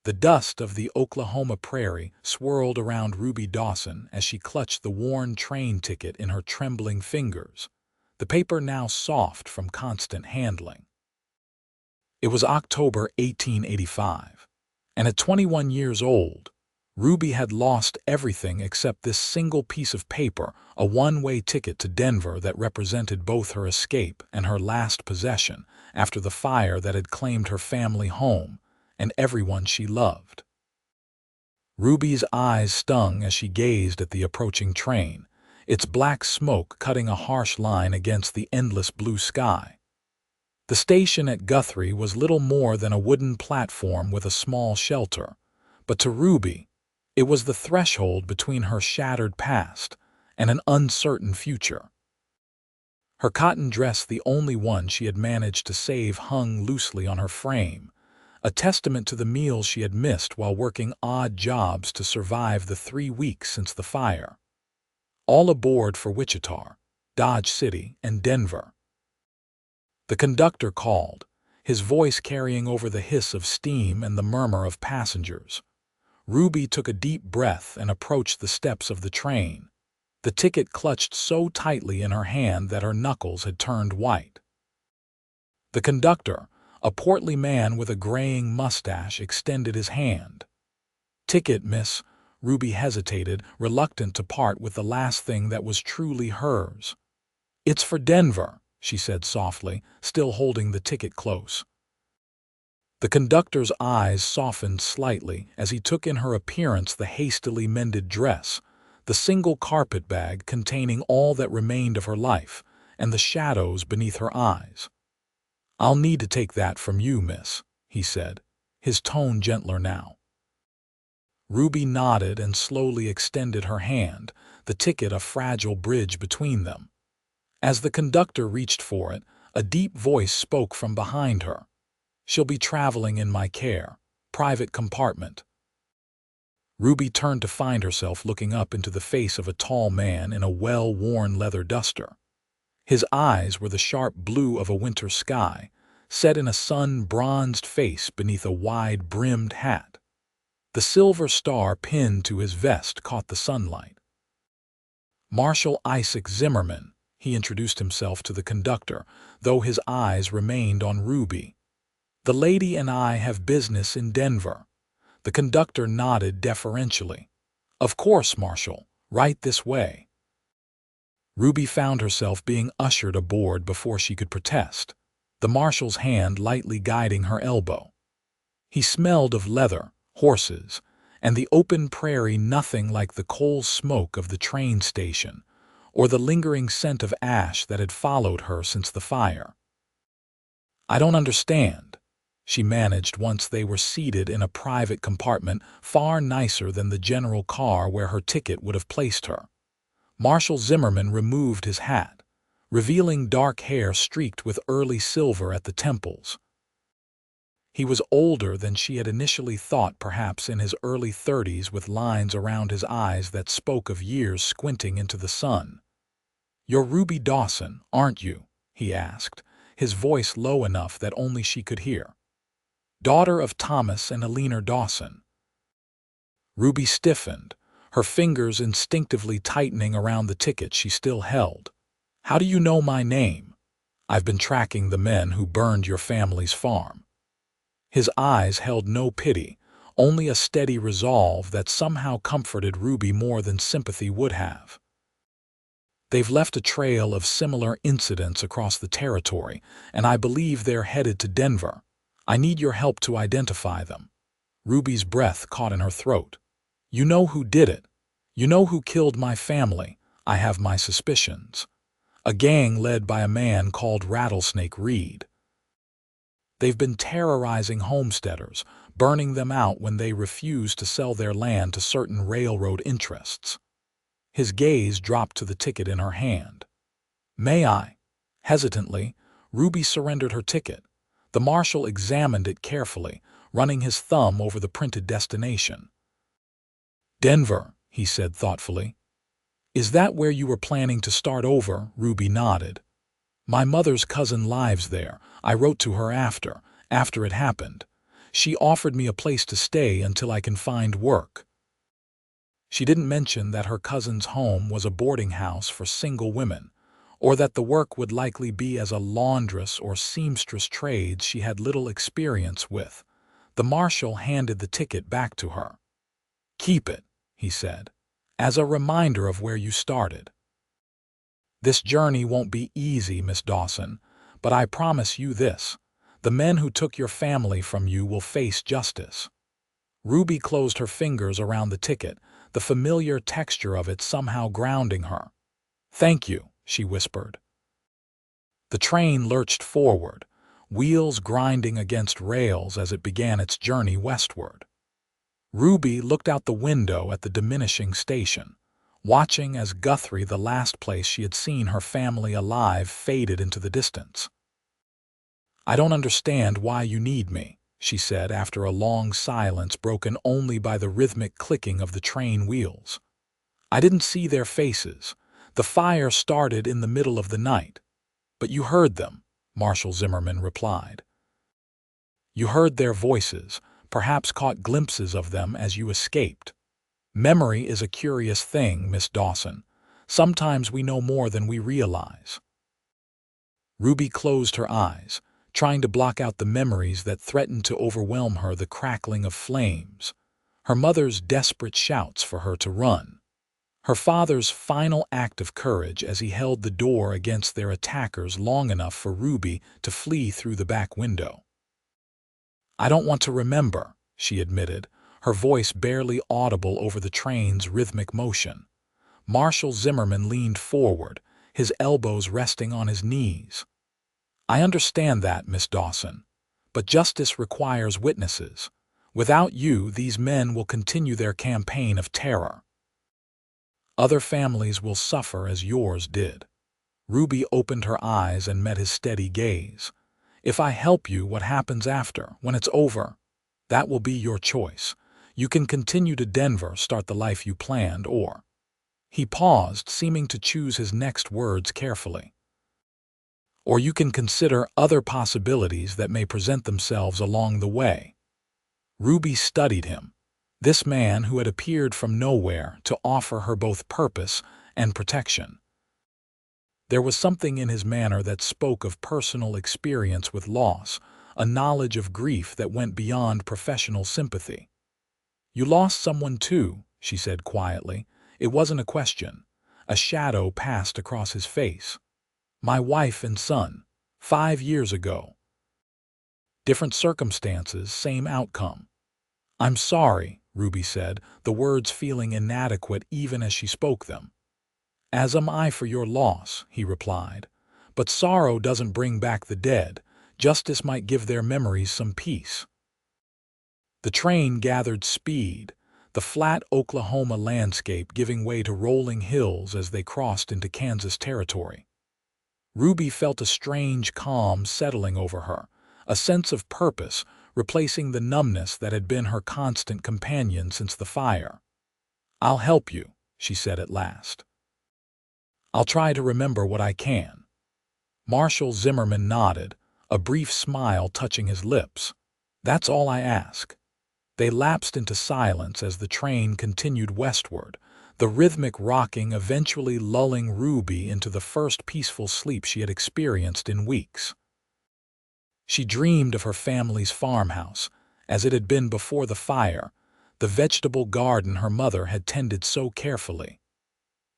The dust of the Oklahoma prairie swirled around Ruby Dawson as she clutched the worn train ticket in her trembling fingers, the paper now soft from constant handling. It was October 1885, and at 21 years old, Ruby had lost everything except this single piece of paper, a one-way ticket to Denver that represented both her escape and her last possession after the fire that had claimed her family home and everyone she loved. Ruby's eyes stung as she gazed at the approaching train, its black smoke cutting a harsh line against the endless blue sky. The station at Guthrie was little more than a wooden platform with a small shelter, but to Ruby, it was the threshold between her shattered past and an uncertain future. Her cotton dress, the only one she had managed to save, hung loosely on her frame, a testament to the meals she had missed while working odd jobs to survive the 3 weeks since the fire. All aboard for Wichita, Dodge City, and Denver. The conductor called, his voice carrying over the hiss of steam and the murmur of passengers. Ruby took a deep breath and approached the steps of the train, the ticket clutched so tightly in her hand that her knuckles had turned white. The conductor, a portly man with a graying mustache, extended his hand. "Ticket, miss." Ruby hesitated, reluctant to part with the last thing that was truly hers. "It's for Denver," she said softly, still holding the ticket close. The conductor's eyes softened slightly as he took in her appearance, the hastily mended dress, the single carpetbag containing all that remained of her life, and the shadows beneath her eyes. "I'll need to take that from you, miss," he said, his tone gentler now. Ruby nodded and slowly extended her hand, the ticket a fragile bridge between them. As the conductor reached for it, a deep voice spoke from behind her. "She'll be traveling in my care, private compartment." Ruby turned to find herself looking up into the face of a tall man in a well-worn leather duster. His eyes were the sharp blue of a winter sky, set in a sun-bronzed face beneath a wide-brimmed hat. The silver star pinned to his vest caught the sunlight. "Marshal Isaac Zimmerman," he introduced himself to the conductor, though his eyes remained on Ruby. "The lady and I have business in Denver." The conductor nodded deferentially. "Of course, Marshal. Right this way." Ruby found herself being ushered aboard before she could protest, the marshal's hand lightly guiding her elbow. He smelled of leather, horses, and the open prairie, nothing like the coal smoke of the train station or the lingering scent of ash that had followed her since the fire. "I don't understand," she managed once they were seated in a private compartment far nicer than the general car where her ticket would have placed her. Marshal Zimmerman removed his hat, revealing dark hair streaked with early silver at the temples. He was older than she had initially thought, perhaps in his early 30s, with lines around his eyes that spoke of years squinting into the sun. "You're Ruby Dawson, aren't you?" he asked, his voice low enough that only she could hear. "Daughter of Thomas and Alina Dawson." Ruby stiffened, her fingers instinctively tightening around the ticket she still held. "How do you know my name?" "I've been tracking the men who burned your family's farm." His eyes held no pity, only a steady resolve that somehow comforted Ruby more than sympathy would have. "They've left a trail of similar incidents across the territory, and I believe they're headed to Denver. I need your help to identify them." Ruby's breath caught in her throat. "You know who did it. You know who killed my family. I have my suspicions. A gang led by a man called Rattlesnake Reed. They've been terrorizing homesteaders, burning them out when they refuse to sell their land to certain railroad interests." His gaze dropped to the ticket in her hand. "May I?" Hesitantly, Ruby surrendered her ticket. The marshal examined it carefully, running his thumb over the printed destination. "Denver," he said thoughtfully. "Is that where you were planning to start over?" Ruby nodded. "My mother's cousin lives there. I wrote to her after it happened. She offered me a place to stay until I can find work. She didn't mention that her cousin's home was a boarding house for single women, or that the work would likely be as a laundress or seamstress, trades she had little experience with. The marshal handed the ticket back to her. "Keep it," he said, "as a reminder of where you started. This journey won't be easy, Miss Dawson, but I promise you this: the men who took your family from you will face justice." Ruby closed her fingers around the ticket, the familiar texture of it somehow grounding her. "Thank you," she whispered. The train lurched forward, wheels grinding against rails as it began its journey westward. Ruby looked out the window at the diminishing station, watching as Guthrie, the last place she had seen her family alive, faded into the distance. "I don't understand why you need me," she said after a long silence broken only by the rhythmic clicking of the train wheels. "I didn't see their faces. The fire started in the middle of the night." "But you heard them," Marshal Zimmerman replied. "You heard their voices, perhaps caught glimpses of them as you escaped. Memory is a curious thing, Miss Dawson. Sometimes we know more than we realize." Ruby closed her eyes, trying to block out the memories that threatened to overwhelm her: the crackling of flames, her mother's desperate shouts for her to run, her father's final act of courage as he held the door against their attackers long enough for Ruby to flee through the back window. "I don't want to remember," she admitted, her voice barely audible over the train's rhythmic motion. Marshal Zimmerman leaned forward, his elbows resting on his knees. "I understand that, Miss Dawson, but justice requires witnesses. Without you, these men will continue their campaign of terror. Other families will suffer as yours did." Ruby opened her eyes and met his steady gaze. "If I help you, what happens after, when it's over? That will be your choice. You can continue to Denver, start the life you planned, or—" He paused, seeming to choose his next words carefully. "Or you can consider other possibilities that may present themselves along the way." Ruby studied him, this man who had appeared from nowhere to offer her both purpose and protection. There was something in his manner that spoke of personal experience with loss, a knowledge of grief that went beyond professional sympathy. "You lost someone too," she said quietly. It wasn't a question. A shadow passed across his face. "My wife and son, 5 years ago. Different circumstances, same outcome." "I'm sorry," Ruby said, the words feeling inadequate even as she spoke them. "As am I for your loss," he replied. "But sorrow doesn't bring back the dead. Justice might give their memories some peace." The train gathered speed, the flat Oklahoma landscape giving way to rolling hills as they crossed into Kansas territory. Ruby felt a strange calm settling over her, a sense of purpose replacing the numbness that had been her constant companion since the fire. "I'll help you," she said at last. "I'll try to remember what I can." Marshal Zimmerman nodded, a brief smile touching his lips. "That's all I ask." They lapsed into silence as the train continued westward, the rhythmic rocking eventually lulling Ruby into the first peaceful sleep she had experienced in weeks. She dreamed of her family's farmhouse, as it had been before the fire, the vegetable garden her mother had tended so carefully,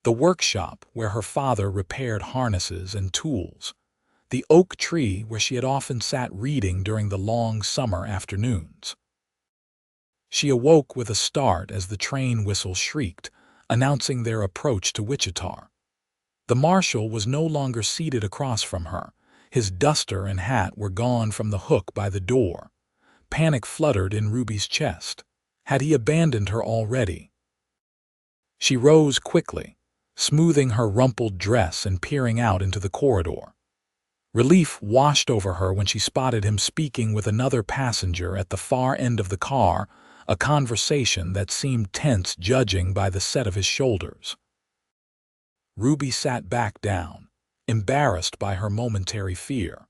the workshop where her father repaired harnesses and tools, the oak tree where she had often sat reading during the long summer afternoons. She awoke with a start as the train whistle shrieked, announcing their approach to Wichita. The marshal was no longer seated across from her. His duster and hat were gone from the hook by the door. Panic fluttered in Ruby's chest. Had he abandoned her already? She rose quickly, smoothing her rumpled dress and peering out into the corridor. Relief washed over her when she spotted him speaking with another passenger at the far end of the car, a conversation that seemed tense judging by the set of his shoulders. Ruby sat back down, embarrassed by her momentary fear.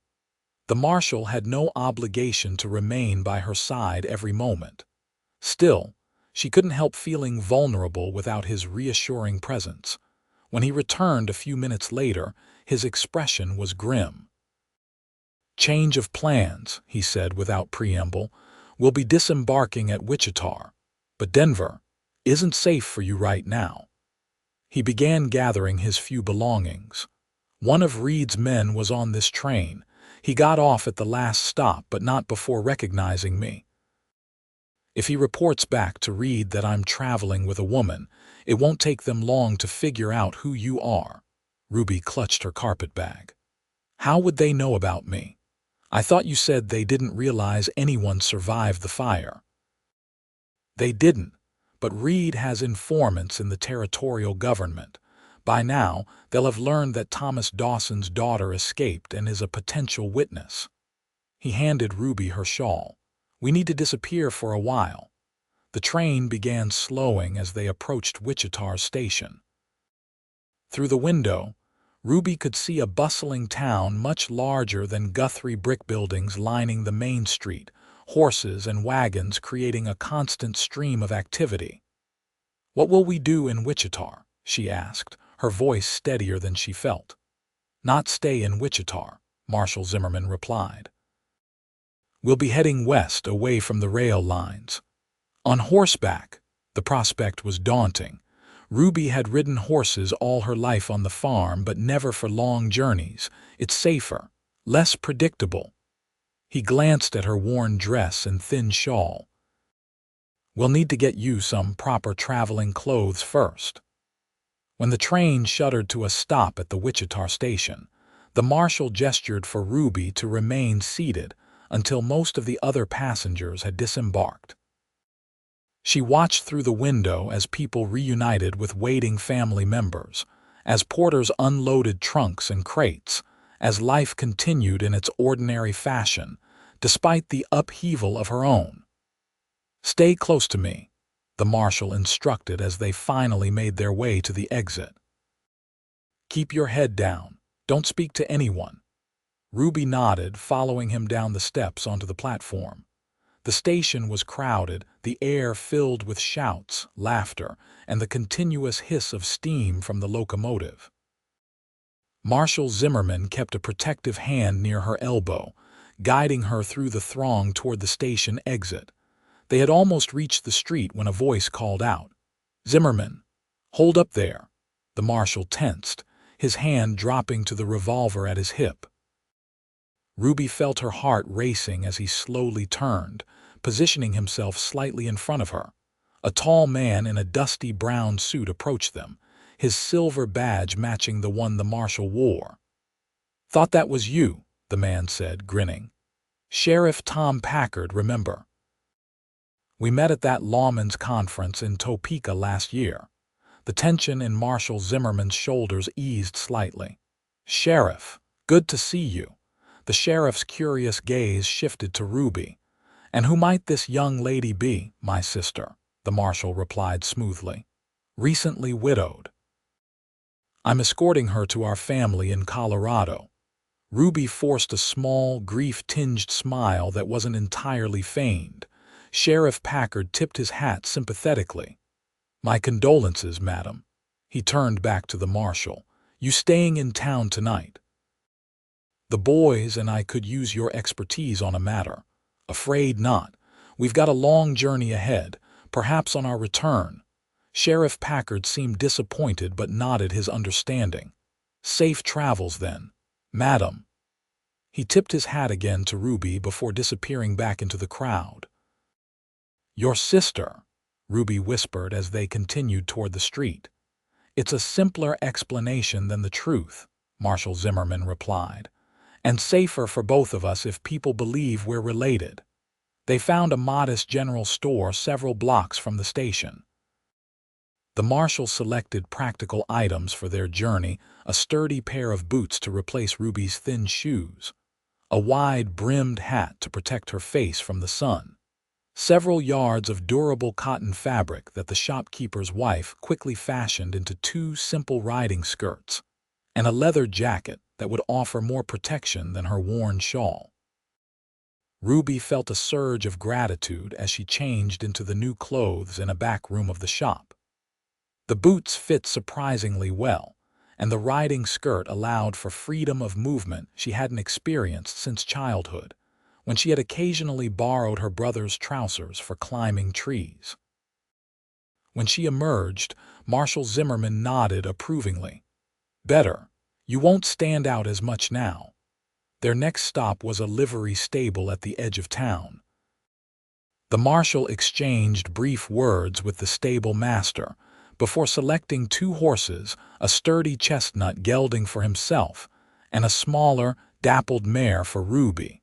The marshal had no obligation to remain by her side every moment. Still, she couldn't help feeling vulnerable without his reassuring presence. When he returned a few minutes later, his expression was grim. "Change of plans," he said without preamble. "We'll be disembarking at Wichita, but Denver isn't safe for you right now." He began gathering his few belongings. "One of Reed's men was on this train. He got off at the last stop, but not before recognizing me. If he reports back to Reed that I'm traveling with a woman, it won't take them long to figure out who you are." Ruby clutched her carpetbag. "How would they know about me? I thought you said they didn't realize anyone survived the fire." "They didn't, but Reed has informants in the territorial government. By now, they'll have learned that Thomas Dawson's daughter escaped and is a potential witness." He handed Ruby her shawl. "We need to disappear for a while." The train began slowing as they approached Wichita Station. Through the window, Ruby could see a bustling town much larger than Guthrie brick buildings lining the main street, horses and wagons creating a constant stream of activity. "What will we do in Wichita?" she asked, her voice steadier than she felt. "Not stay in Wichita," Marshal Zimmerman replied. "We'll be heading west away from the rail lines." On horseback, the prospect was daunting. Ruby had ridden horses all her life on the farm, but never for long journeys. "It's safer, less predictable." He glanced at her worn dress and thin shawl. "We'll need to get you some proper traveling clothes first." When the train shuddered to a stop at the Wichita station, the marshal gestured for Ruby to remain seated until most of the other passengers had disembarked. She watched through the window as people reunited with waiting family members, as porters unloaded trunks and crates, as life continued in its ordinary fashion, despite the upheaval of her own. "Stay close to me," the marshal instructed as they finally made their way to the exit. "Keep your head down. Don't speak to anyone." Ruby nodded, following him down the steps onto the platform. The station was crowded, the air filled with shouts, laughter, and the continuous hiss of steam from the locomotive. Marshal Zimmerman kept a protective hand near her elbow, guiding her through the throng toward the station exit. They had almost reached the street when a voice called out, "Zimmerman, hold up there." The marshal tensed, his hand dropping to the revolver at his hip. Ruby felt her heart racing as he slowly turned, positioning himself slightly in front of her. A tall man in a dusty brown suit approached them, his silver badge matching the one the marshal wore. "Thought that was you," the man said, grinning. "Sheriff Tom Packard, remember? We met at that lawmen's conference in Topeka last year." The tension in Marshal Zimmerman's shoulders eased slightly. "Sheriff, good to see you." The sheriff's curious gaze shifted to Ruby. "And who might this young lady be?" "My sister," the marshal replied smoothly. "Recently widowed. I'm escorting her to our family in Colorado." Ruby forced a small, grief-tinged smile that wasn't entirely feigned. Sheriff Packard tipped his hat sympathetically. "My condolences, madam." He turned back to the marshal. "You staying in town tonight?" "The boys and I could use your expertise on a matter." "Afraid not. We've got a long journey ahead, perhaps on our return." Sheriff Packard seemed disappointed but nodded his understanding. "Safe travels then, madam." He tipped his hat again to Ruby before disappearing back into the crowd. "Your sister," Ruby whispered as they continued toward the street. "It's a simpler explanation than the truth," Marshal Zimmerman replied. "And safer for both of us if people believe we're related." They found a modest general store several blocks from the station. The marshal selected practical items for their journey, a sturdy pair of boots to replace Ruby's thin shoes, a wide-brimmed hat to protect her face from the sun, several yards of durable cotton fabric that the shopkeeper's wife quickly fashioned into 2 simple riding skirts, and a leather jacket that would offer more protection than her worn shawl. Ruby felt a surge of gratitude as she changed into the new clothes in a back room of the shop. The boots fit surprisingly well, and the riding skirt allowed for freedom of movement she hadn't experienced since childhood, when she had occasionally borrowed her brother's trousers for climbing trees. When she emerged, Marshal Zimmerman nodded approvingly. "Better. You won't stand out as much now." Their next stop was a livery stable at the edge of town. The marshal exchanged brief words with the stable master before selecting 2 horses, a sturdy chestnut gelding for himself, and a smaller, dappled mare for Ruby.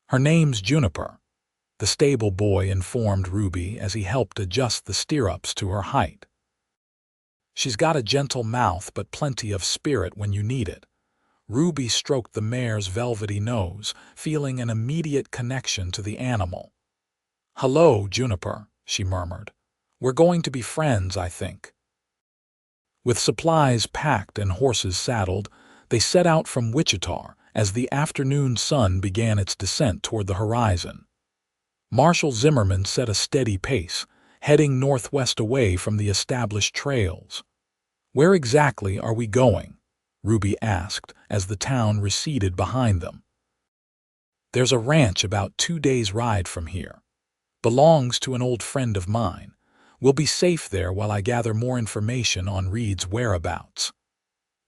"Her name's Juniper," the stable boy informed Ruby as he helped adjust the stirrups to her height. "She's got a gentle mouth but plenty of spirit when you need it." Ruby stroked the mare's velvety nose, feeling an immediate connection to the animal. "Hello, Juniper," she murmured. "We're going to be friends, I think." With supplies packed and horses saddled, they set out from Wichita as the afternoon sun began its descent toward the horizon. Marshal Zimmerman set a steady pace, heading northwest away from the established trails. "Where exactly are we going?" Ruby asked as the town receded behind them. "There's a ranch about 2 days' ride from here. Belongs to an old friend of mine. We'll be safe there while I gather more information on Reed's whereabouts."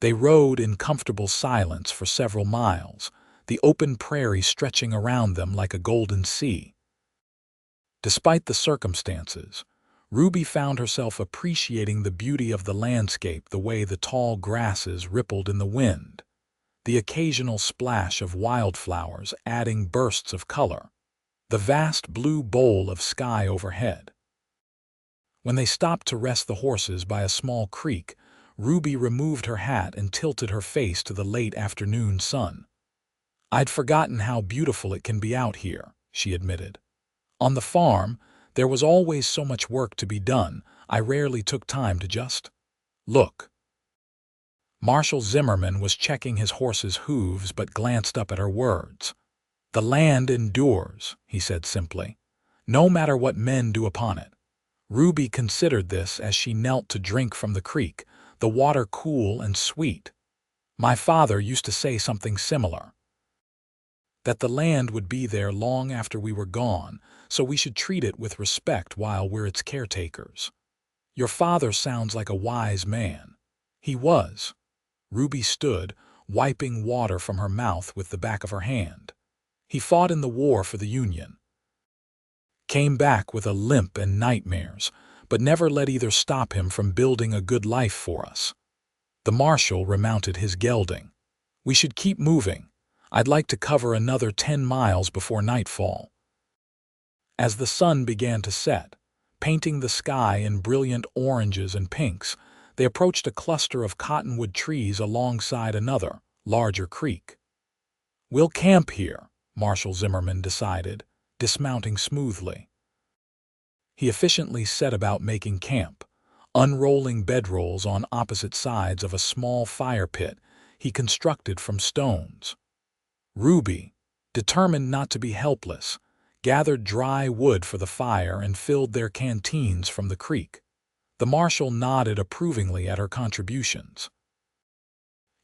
They rode in comfortable silence for several miles, the open prairie stretching around them like a golden sea. Despite the circumstances, Ruby found herself appreciating the beauty of the landscape, the way the tall grasses rippled in the wind, the occasional splash of wildflowers adding bursts of color, the vast blue bowl of sky overhead. When they stopped to rest the horses by a small creek, Ruby removed her hat and tilted her face to the late afternoon sun. "I'd forgotten how beautiful it can be out here," she admitted. "On the farm, there was always so much work to be done, I rarely took time to just look." Marshal Zimmerman was checking his horse's hooves but glanced up at her words. "The land endures," he said simply, "no matter what men do upon it." Ruby considered this as she knelt to drink from the creek, the water cool and sweet. "My father used to say something similar. That the land would be there long after we were gone, so we should treat it with respect while we're its caretakers." "Your father sounds like a wise man." "He was." Ruby stood, wiping water from her mouth with the back of her hand. "He fought in the war for the Union. Came back with a limp and nightmares, but never let either stop him from building a good life for us." The marshal remounted his gelding. "We should keep moving. I'd like to cover another 10 miles before nightfall." As the sun began to set, painting the sky in brilliant oranges and pinks, they approached a cluster of cottonwood trees alongside another, larger creek. "We'll camp here," Marshal Zimmerman decided, dismounting smoothly. He efficiently set about making camp, unrolling bedrolls on opposite sides of a small fire pit he constructed from stones. Ruby, determined not to be helpless, gathered dry wood for the fire and filled their canteens from the creek. The marshal nodded approvingly at her contributions.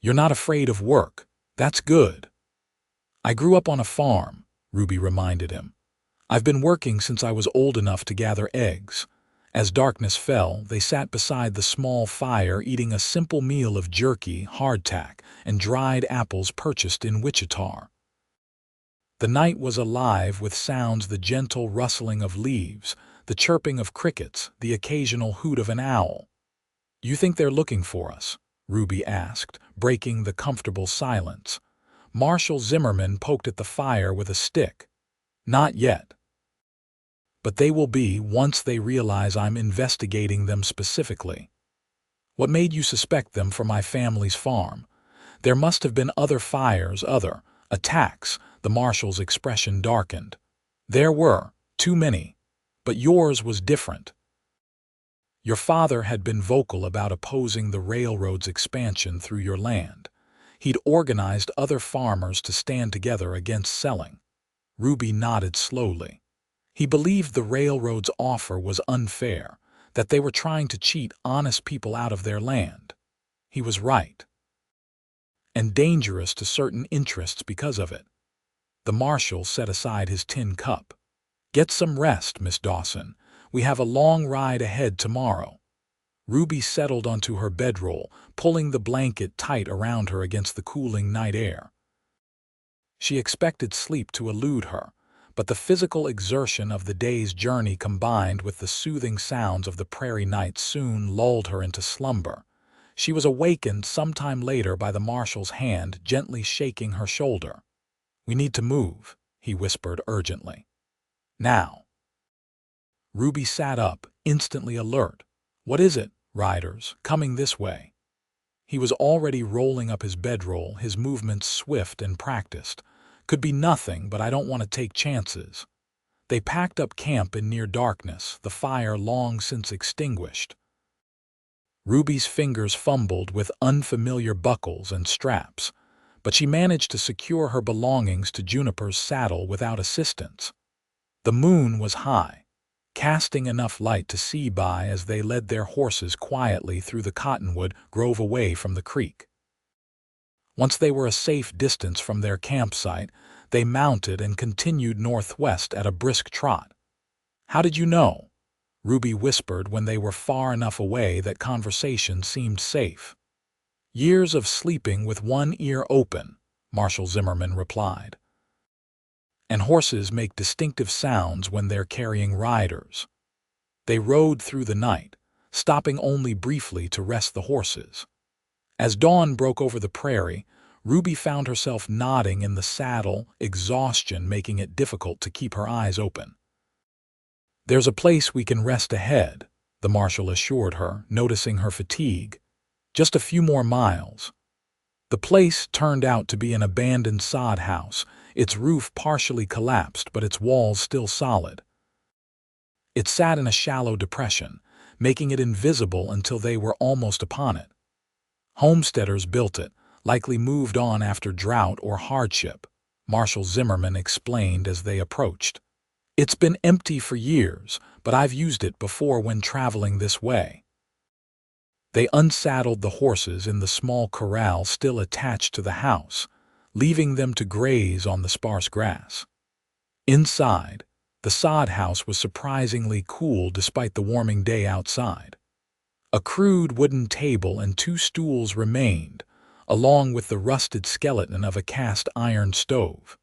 "You're not afraid of work. That's good." "I grew up on a farm," Ruby reminded him. "I've been working since I was old enough to gather eggs." As darkness fell, they sat beside the small fire eating a simple meal of jerky, hardtack, and dried apples purchased in Wichita. The night was alive with sounds: the gentle rustling of leaves, the chirping of crickets, the occasional hoot of an owl. "You think they're looking for us?" Ruby asked, breaking the comfortable silence. Marshal Zimmerman poked at the fire with a stick. "Not yet. But they will be once they realize I'm investigating them specifically." "What made you suspect them for my family's farm?" "There must have been other fires, other attacks." The marshal's expression darkened. "There were, too many. But yours was different. Your father had been vocal about opposing the railroad's expansion through your land. He'd organized other farmers to stand together against selling." Ruby nodded slowly. He believed the railroad's offer was unfair, that they were trying to cheat honest people out of their land. He was right. And dangerous to certain interests because of it. The marshal set aside his tin cup. "Get some rest, Miss Dawson. We have a long ride ahead tomorrow." Ruby settled onto her bedroll, pulling the blanket tight around her against the cooling night air. She expected sleep to elude her, but the physical exertion of the day's journey combined with the soothing sounds of the prairie night soon lulled her into slumber. She was awakened sometime later by the marshal's hand gently shaking her shoulder. "We need to move," he whispered urgently. "Now." Ruby sat up, instantly alert. "What is it, riders, coming this way?" He was already rolling up his bedroll, his movements swift and practiced. "Could be nothing, but I don't want to take chances." They packed up camp in near darkness, the fire long since extinguished. Ruby's fingers fumbled with unfamiliar buckles and straps, but she managed to secure her belongings to Juniper's saddle without assistance. The moon was high, casting enough light to see by as they led their horses quietly through the cottonwood grove away from the creek. Once they were a safe distance from their campsite, they mounted and continued northwest at a brisk trot. "How did you know?" Ruby whispered when they were far enough away that conversation seemed safe. "Years of sleeping with one ear open," Marshal Zimmerman replied. "And horses make distinctive sounds when they're carrying riders." They rode through the night, stopping only briefly to rest the horses. As dawn broke over the prairie, Ruby found herself nodding in the saddle, exhaustion making it difficult to keep her eyes open. "There's a place we can rest ahead," the marshal assured her, noticing her fatigue. "Just a few more miles." The place turned out to be an abandoned sod house, its roof partially collapsed but its walls still solid. It sat in a shallow depression, making it invisible until they were almost upon it. "Homesteaders built it, likely moved on after drought or hardship," Marshal Zimmerman explained as they approached. "It's been empty for years, but I've used it before when traveling this way." They unsaddled the horses in the small corral still attached to the house, leaving them to graze on the sparse grass. Inside, the sod house was surprisingly cool despite the warming day outside. A crude wooden table and 2 stools remained, along with the rusted skeleton of a cast iron stove.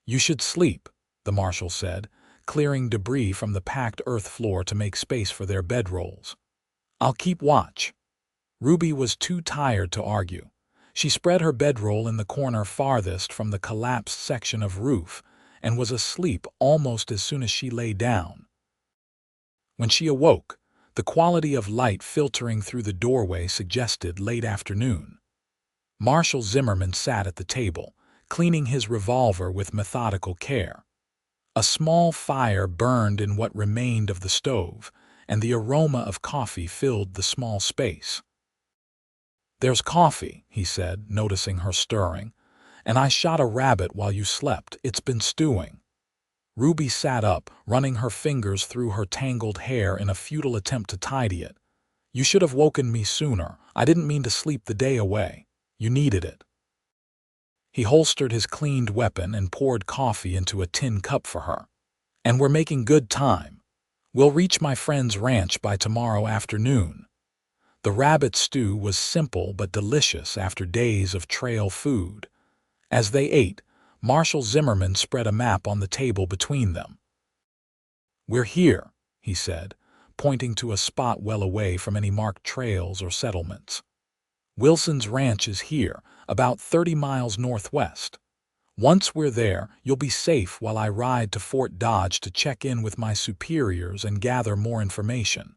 "You should sleep," the marshal said, clearing debris from the packed earth floor to make space for their bedrolls. "I'll keep watch." Ruby was too tired to argue. She spread her bedroll in the corner farthest from the collapsed section of roof and was asleep almost as soon as she lay down. When she awoke, the quality of light filtering through the doorway suggested late afternoon. Marshal Zimmerman sat at the table, cleaning his revolver with methodical care. A small fire burned in what remained of the stove, and the aroma of coffee filled the small space. "There's coffee," he said, noticing her stirring, "and I shot a rabbit while you slept. It's been stewing." Ruby sat up, running her fingers through her tangled hair in a futile attempt to tidy it. "You should have woken me sooner. I didn't mean to sleep the day away. You needed it." He holstered his cleaned weapon and poured coffee into a tin cup for her. "And we're making good time. We'll reach my friend's ranch by tomorrow afternoon." The rabbit stew was simple but delicious after days of trail food. As they ate, Marshal Zimmerman spread a map on the table between them. "We're here," he said, pointing to a spot well away from any marked trails or settlements. "Wilson's ranch is here, about 30 miles northwest. Once we're there, you'll be safe while I ride to Fort Dodge to check in with my superiors and gather more information."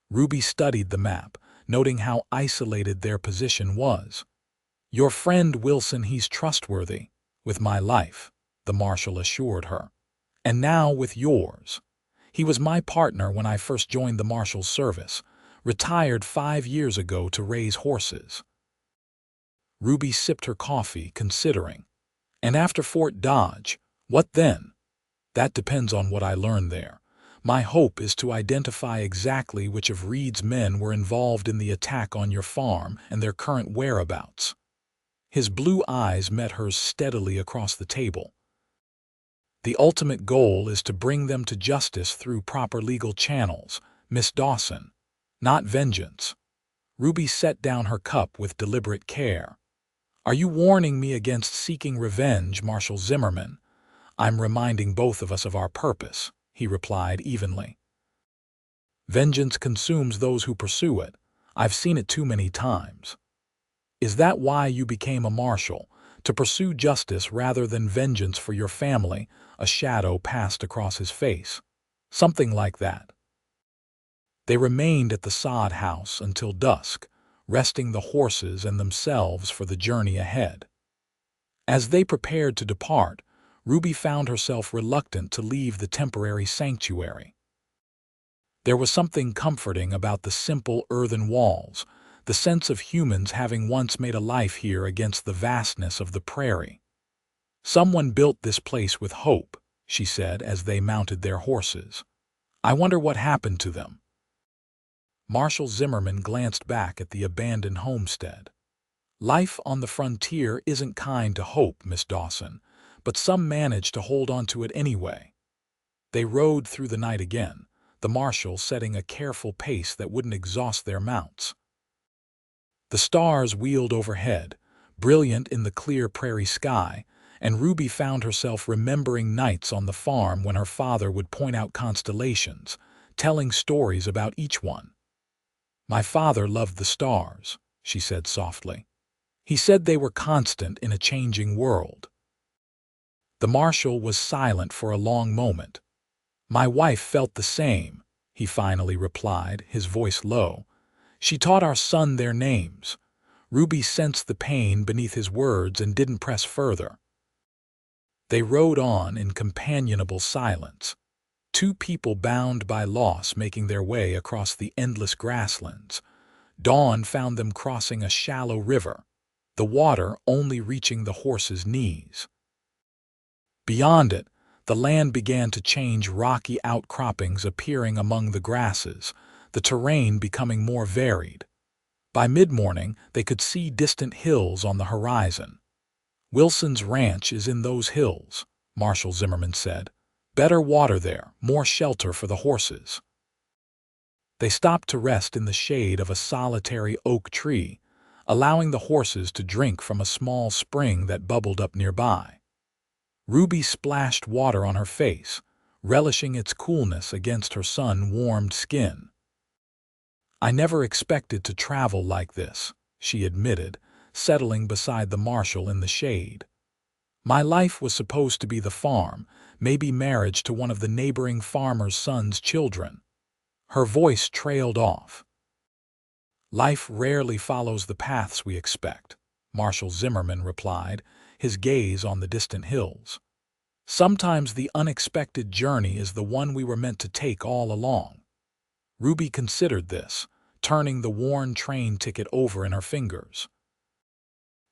Ruby studied the map, noting how isolated their position was. "Your friend Wilson, he's trustworthy. With my life," the marshal assured her. "And now with yours. He was my partner when I first joined the marshal's service, retired 5 years ago to raise horses." Ruby sipped her coffee, considering. And after Fort Dodge, what then? That depends on what I learn there. My hope is to identify exactly which of Reed's men were involved in the attack on your farm and their current whereabouts. His blue eyes met hers steadily across the table. The ultimate goal is to bring them to justice through proper legal channels, Miss Dawson, not vengeance. Ruby set down her cup with deliberate care. Are you warning me against seeking revenge, Marshal Zimmerman? I'm reminding both of us of our purpose, he replied evenly. Vengeance consumes those who pursue it. I've seen it too many times. Is that why you became a marshal? To pursue justice rather than vengeance for your family? A shadow passed across his face. Something like that. They remained at the sod house until dusk, resting the horses and themselves for the journey ahead. As they prepared to depart, Ruby found herself reluctant to leave the temporary sanctuary. There was something comforting about the simple earthen walls, the sense of humans having once made a life here against the vastness of the prairie. Someone built this place with hope, she said as they mounted their horses. I wonder what happened to them. Marshal Zimmerman glanced back at the abandoned homestead. Life on the frontier isn't kind to hope, Miss Dawson, but some manage to hold on to it anyway. They rode through the night again, the marshal setting a careful pace that wouldn't exhaust their mounts. The stars wheeled overhead, brilliant in the clear prairie sky, and Ruby found herself remembering nights on the farm when her father would point out constellations, telling stories about each one. My father loved the stars, she said softly. He said they were constant in a changing world. The marshal was silent for a long moment. My wife felt the same, he finally replied, his voice low. She taught our son their names. Ruby sensed the pain beneath his words and didn't press further. They rode on in companionable silence, two people bound by loss making their way across the endless grasslands. Dawn found them crossing a shallow river, the water only reaching the horses' knees. Beyond it, the land began to change, rocky outcroppings appearing among the grasses, the terrain becoming more varied. By mid-morning, they could see distant hills on the horizon. Wilson's ranch is in those hills, Marshal Zimmerman said. Better water there, more shelter for the horses. They stopped to rest in the shade of a solitary oak tree, allowing the horses to drink from a small spring that bubbled up nearby. Ruby splashed water on her face, relishing its coolness against her sun-warmed skin. I never expected to travel like this, she admitted, settling beside the marshal in the shade. My life was supposed to be the farm, maybe marriage to one of the neighboring farmer's son's children. Her voice trailed off. Life rarely follows the paths we expect, Marshal Zimmerman replied, his gaze on the distant hills. Sometimes the unexpected journey is the one we were meant to take all along. Ruby considered this, turning the worn train ticket over in her fingers.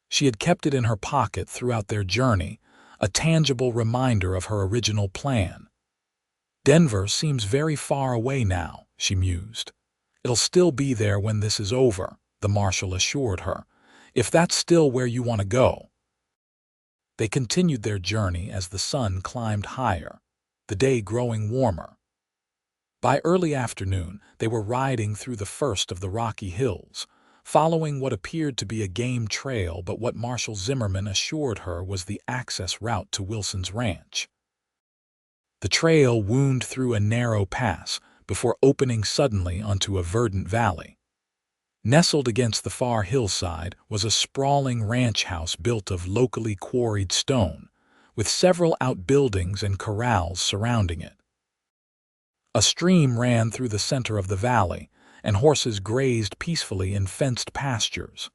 She had kept it in her pocket throughout their journey, a tangible reminder of her original plan. Denver seems very far away now, she mused. It'll still be there when this is over, the marshal assured her, if that's still where you want to go. They continued their journey as the sun climbed higher, the day growing warmer. By early afternoon, they were riding through the first of the rocky hills, following what appeared to be a game trail but what Marshal Zimmerman assured her was the access route to Wilson's ranch. The trail wound through a narrow pass before opening suddenly onto a verdant valley. Nestled against the far hillside was a sprawling ranch house built of locally quarried stone, with several outbuildings and corrals surrounding it. A stream ran through the center of the valley, and horses grazed peacefully in fenced pastures.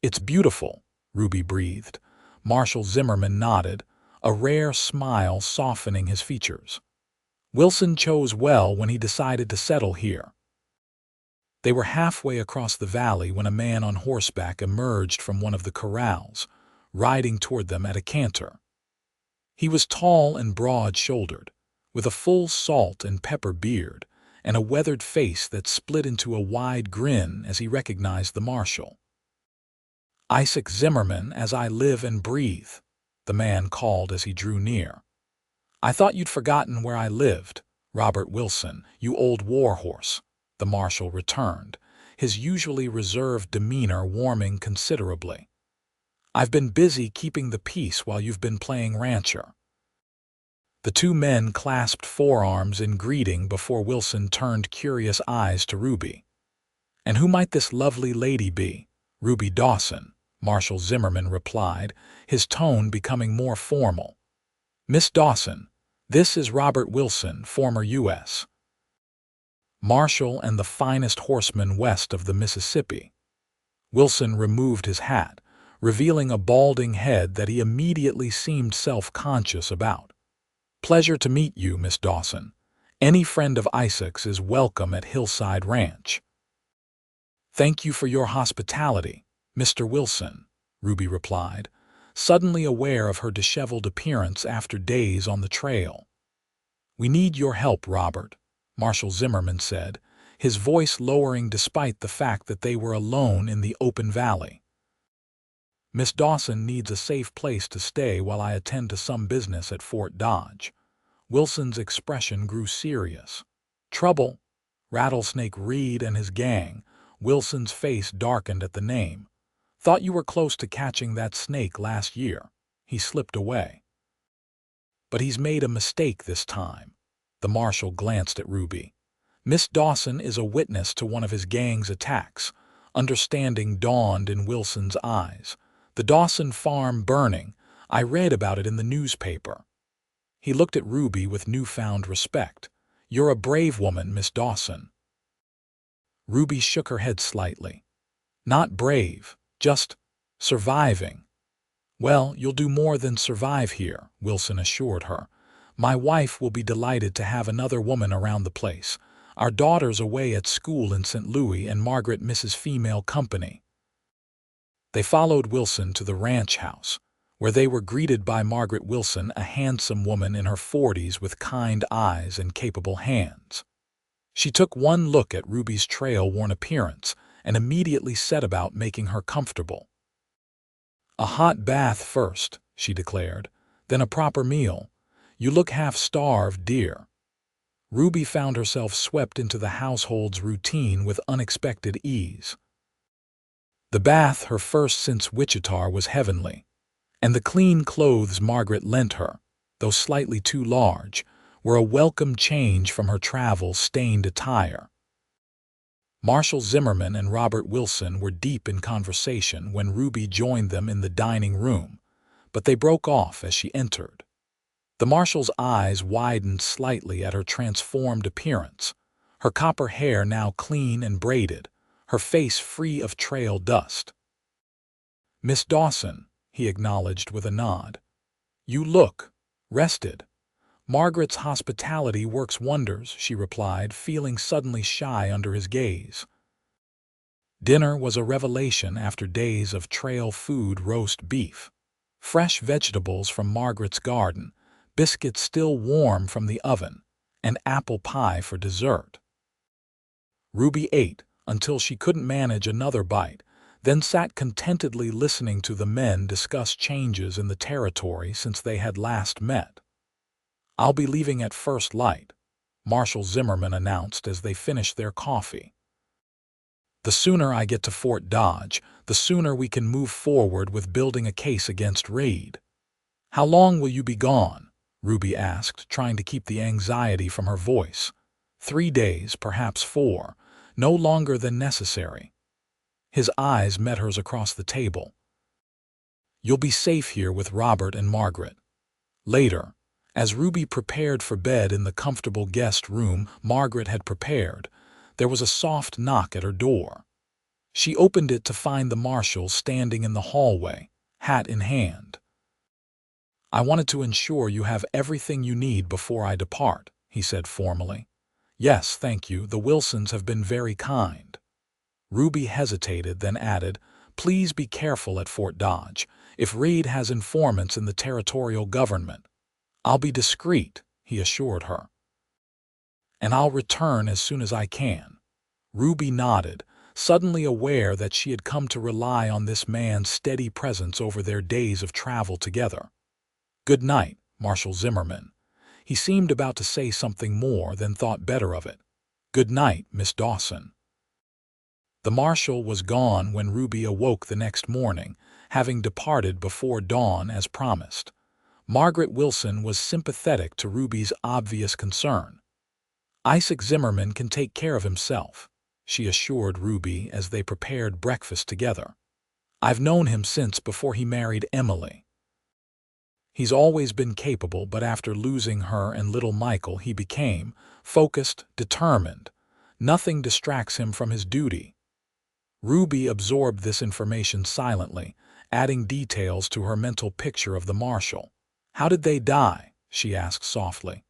It's beautiful, Ruby breathed. Marshal Zimmerman nodded, a rare smile softening his features. Wilson chose well when he decided to settle here. They were halfway across the valley when a man on horseback emerged from one of the corrals, riding toward them at a canter. He was tall and broad-shouldered, with a full salt and pepper beard, and a weathered face that split into a wide grin as he recognized the marshal. "Isaac Zimmerman, as I live and breathe," the man called as he drew near. "I thought you'd forgotten where I lived, Robert Wilson, you old warhorse," the marshal returned, his usually reserved demeanor warming considerably. "I've been busy keeping the peace while you've been playing rancher." The two men clasped forearms in greeting before Wilson turned curious eyes to Ruby. "And who might this lovely lady be?" "Ruby Dawson," Marshal Zimmerman replied, his tone becoming more formal. "Miss Dawson, this is Robert Wilson, former U.S. Marshal and the finest horseman west of the Mississippi." Wilson removed his hat, revealing a balding head that he immediately seemed self-conscious about. "Pleasure to meet you, Miss Dawson. Any friend of Isaac's is welcome at Hillside Ranch." "Thank you for your hospitality, Mr. Wilson," Ruby replied, suddenly aware of her disheveled appearance after days on the trail. "We need your help, Robert," Marshal Zimmerman said, his voice lowering despite the fact that they were alone in the open valley. "Miss Dawson needs a safe place to stay while I attend to some business at Fort Dodge." Wilson's expression grew serious. "Trouble? Rattlesnake Reed and his gang." Wilson's face darkened at the name. "Thought you were close to catching that snake last year." He slipped away. "But he's made a mistake this time." The marshal glanced at Ruby. "Miss Dawson is a witness to one of his gang's attacks." Understanding dawned in Wilson's eyes. "The Dawson farm burning. I read about it in the newspaper." He looked at Ruby with newfound respect. "You're a brave woman, Miss Dawson." Ruby shook her head slightly. "Not brave, just surviving." "Well, you'll do more than survive here," Wilson assured her. "My wife will be delighted to have another woman around the place. Our daughter's away at school in St. Louis and Margaret misses female company." They followed Wilson to the ranch house, where they were greeted by Margaret Wilson, a handsome woman in her 40s with kind eyes and capable hands. She took one look at Ruby's trail-worn appearance and immediately set about making her comfortable. "A hot bath first," she declared, "then a proper meal. You look half-starved, dear." Ruby found herself swept into the household's routine with unexpected ease. The bath, her first since Wichita, was heavenly, and the clean clothes Margaret lent her, though slightly too large, were a welcome change from her travel-stained attire. Marshal Zimmerman and Robert Wilson were deep in conversation when Ruby joined them in the dining room, but they broke off as she entered. The marshal's eyes widened slightly at her transformed appearance, her copper hair now clean and braided, her face free of trail dust. "Miss Dawson," he acknowledged with a nod. "You look rested." "Margaret's hospitality works wonders," she replied, feeling suddenly shy under his gaze. Dinner was a revelation after days of trail food: roast beef, fresh vegetables from Margaret's garden, biscuits still warm from the oven, and apple pie for dessert. Ruby ate until she couldn't manage another bite, then sat contentedly listening to the men discuss changes in the territory since they had last met. "I'll be leaving at first light," Marshal Zimmerman announced as they finished their coffee. "The sooner I get to Fort Dodge, the sooner we can move forward with building a case against Reed." "How long will you be gone?" Ruby asked, trying to keep the anxiety from her voice. 3 days, perhaps 4, no longer than necessary." His eyes met hers across the table. "You'll be safe here with Robert and Margaret." Later, as Ruby prepared for bed in the comfortable guest room Margaret had prepared, there was a soft knock at her door. She opened it to find the marshal standing in the hallway, hat in hand. "I wanted to ensure you have everything you need before I depart," he said formally. "Yes, thank you. The Wilsons have been very kind." Ruby hesitated, then added, "Please be careful at Fort Dodge. If Reed has informants in the territorial government." "I'll be discreet," he assured her, "and I'll return as soon as I can." Ruby nodded, suddenly aware that she had come to rely on this man's steady presence over their days of travel together. "Good night, Marshal Zimmerman." He seemed about to say something more, then thought better of it. "Good night, Miss Dawson." The marshal was gone when Ruby awoke the next morning, having departed before dawn as promised. Margaret Wilson was sympathetic to Ruby's obvious concern. "Isaac Zimmerman can take care of himself," she assured Ruby as they prepared breakfast together. "I've known him since before he married Emily. He's always been capable, but after losing her and little Michael, he became focused, determined. Nothing distracts him from his duty." Ruby absorbed this information silently, adding details to her mental picture of the marshal. "How did they die?" she asked softly.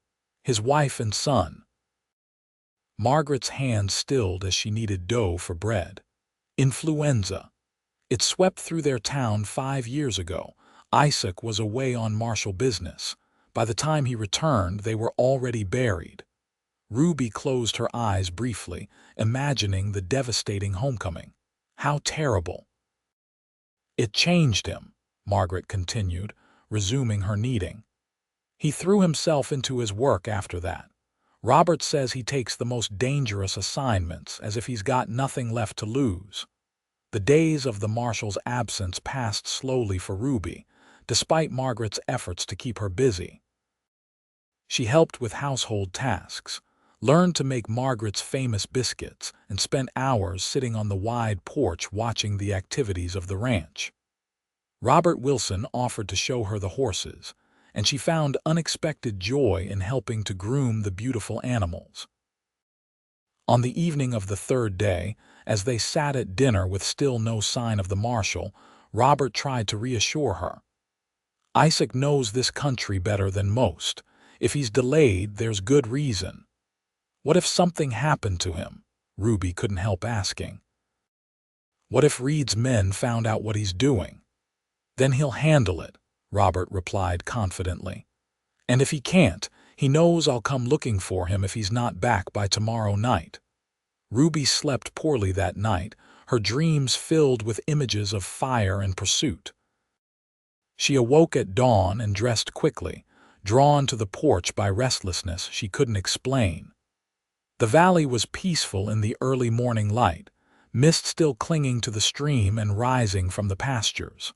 "His wife and son." Margaret's hand stilled as she kneaded dough for bread. "Influenza. It swept through their town 5 years ago. Isaac was away on martial business. By the time he returned, they were already buried." Ruby closed her eyes briefly, imagining the devastating homecoming. How terrible. "It changed him," Margaret continued, resuming her kneading. "He threw himself into his work after that. Robert says he takes the most dangerous assignments, as if he's got nothing left to lose." The days of the marshal's absence passed slowly for Ruby, despite Margaret's efforts to keep her busy. She helped with household tasks, learned to make Margaret's famous biscuits, and spent hours sitting on the wide porch watching the activities of the ranch. Robert Wilson offered to show her the horses, and she found unexpected joy in helping to groom the beautiful animals. On the evening of the third day, as they sat at dinner with still no sign of the marshal, Robert tried to reassure her. "Isaac knows this country better than most. If he's delayed, there's good reason." "What if something happened to him?" Ruby couldn't help asking. "What if Reed's men found out what he's doing?" "Then he'll handle it," Robert replied confidently. "And if he can't, he knows I'll come looking for him if he's not back by tomorrow night." Ruby slept poorly that night, her dreams filled with images of fire and pursuit. She awoke at dawn and dressed quickly, drawn to the porch by restlessness she couldn't explain. The valley was peaceful in the early morning light, mist still clinging to the stream and rising from the pastures.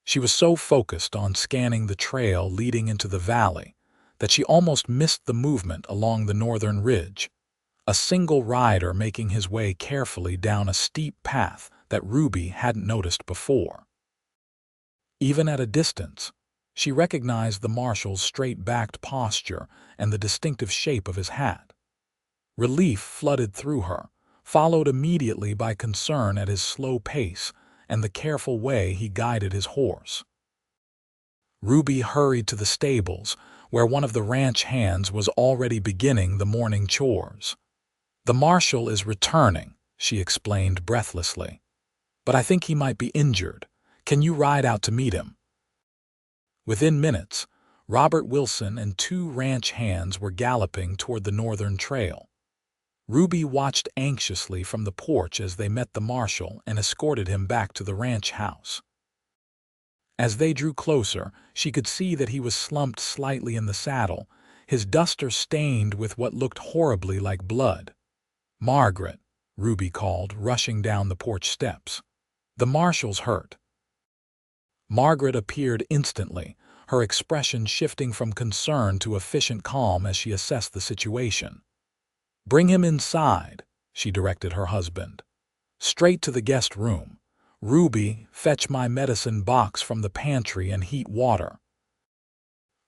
She was so focused on scanning the trail leading into the valley that she almost missed the movement along the northern ridge, a single rider making his way carefully down a steep path that Ruby hadn't noticed before. Even at a distance, she recognized the marshal's straight-backed posture and the distinctive shape of his hat. Relief flooded through her, followed immediately by concern at his slow pace and the careful way he guided his horse. Ruby hurried to the stables, where one of the ranch hands was already beginning the morning chores. "The marshal is returning," she explained breathlessly. "But I think he might be injured. Can you ride out to meet him?" Within minutes, Robert Wilson and 2 ranch hands were galloping toward the northern trail. Ruby watched anxiously from the porch as they met the marshal and escorted him back to the ranch house. As they drew closer, she could see that he was slumped slightly in the saddle, his duster stained with what looked horribly like blood. "Margaret," Ruby called, rushing down the porch steps. "The marshal's hurt." Margaret appeared instantly, her expression shifting from concern to efficient calm as she assessed the situation. "Bring him inside," she directed her husband. "Straight to the guest room. Ruby, fetch my medicine box from the pantry and heat water."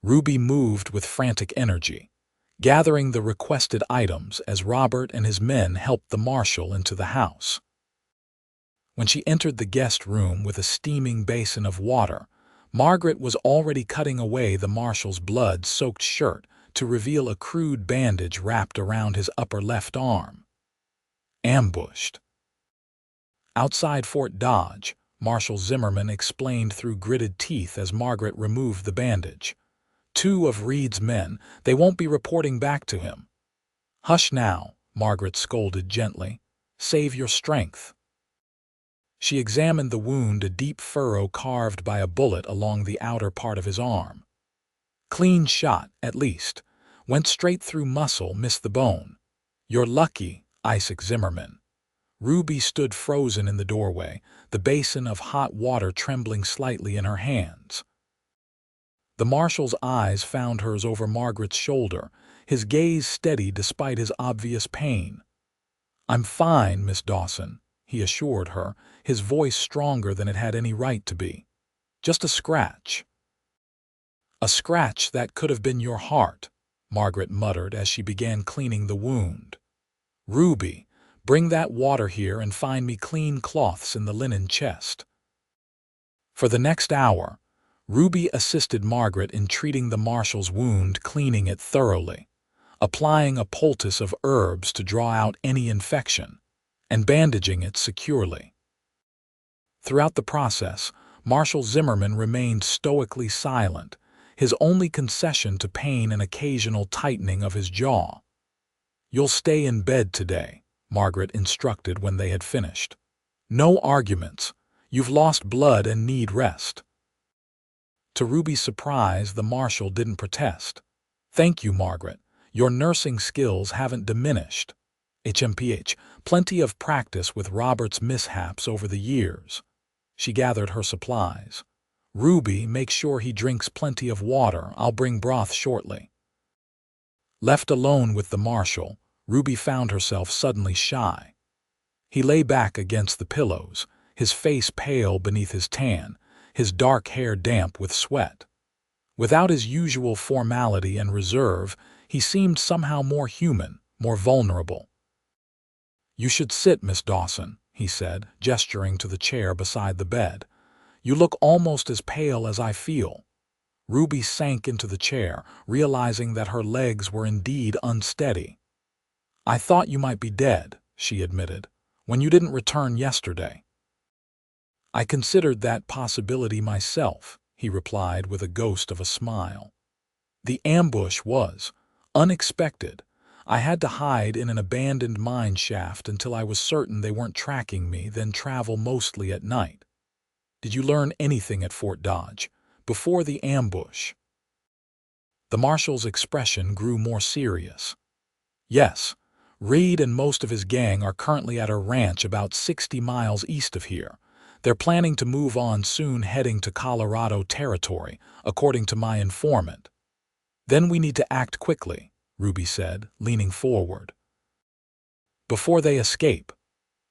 Ruby moved with frantic energy, gathering the requested items as Robert and his men helped the marshal into the house. When she entered the guest room with a steaming basin of water, Margaret was already cutting away the marshal's blood-soaked shirt to reveal a crude bandage wrapped around his upper left arm. Ambushed. Outside Fort Dodge, Marshal Zimmerman explained through gritted teeth as Margaret removed the bandage. 2 of Reed's men. They won't be reporting back to him. Hush now, Margaret scolded gently. Save your strength. She examined the wound, a deep furrow carved by a bullet along the outer part of his arm. Clean shot, at least. Went straight through muscle, missed the bone. You're lucky, Isaac Zimmerman. Ruby stood frozen in the doorway, the basin of hot water trembling slightly in her hands. The marshal's eyes found hers over Margaret's shoulder, his gaze steady despite his obvious pain. I'm fine, Miss Dawson, he assured her, his voice stronger than it had any right to be. Just a scratch. A scratch that could have been your heart, Margaret muttered as she began cleaning the wound. Ruby, bring that water here and find me clean cloths in the linen chest. For the next hour, Ruby assisted Margaret in treating the marshal's wound, cleaning it thoroughly, applying a poultice of herbs to draw out any infection, and bandaging it securely. Throughout the process, Marshal Zimmerman remained stoically silent, his only concession to pain an occasional tightening of his jaw. You'll stay in bed today, Margaret instructed when they had finished. No arguments. You've lost blood and need rest. To Ruby's surprise, the marshal didn't protest. Thank you, Margaret. Your nursing skills haven't diminished. HMPH, plenty of practice with Robert's mishaps over the years. She gathered her supplies. Ruby, make sure he drinks plenty of water. I'll bring broth shortly. Left alone with the marshal, Ruby found herself suddenly shy. He lay back against the pillows, his face pale beneath his tan, his dark hair damp with sweat. Without his usual formality and reserve, he seemed somehow more human, more vulnerable. You should sit, Miss Dawson, he said, gesturing to the chair beside the bed. You look almost as pale as I feel. Ruby sank into the chair, realizing that her legs were indeed unsteady. I thought you might be dead, she admitted, when you didn't return yesterday. I considered that possibility myself, he replied with a ghost of a smile. The ambush was unexpected. I had to hide in an abandoned mine shaft until I was certain they weren't tracking me, then travel mostly at night. Did you learn anything at Fort Dodge before the ambush? The marshal's expression grew more serious. Yes, Reed and most of his gang are currently at a ranch about 60 miles east of here. They're planning to move on soon, heading to Colorado territory, according to my informant. Then we need to act quickly, Ruby said, leaning forward. Before they escape.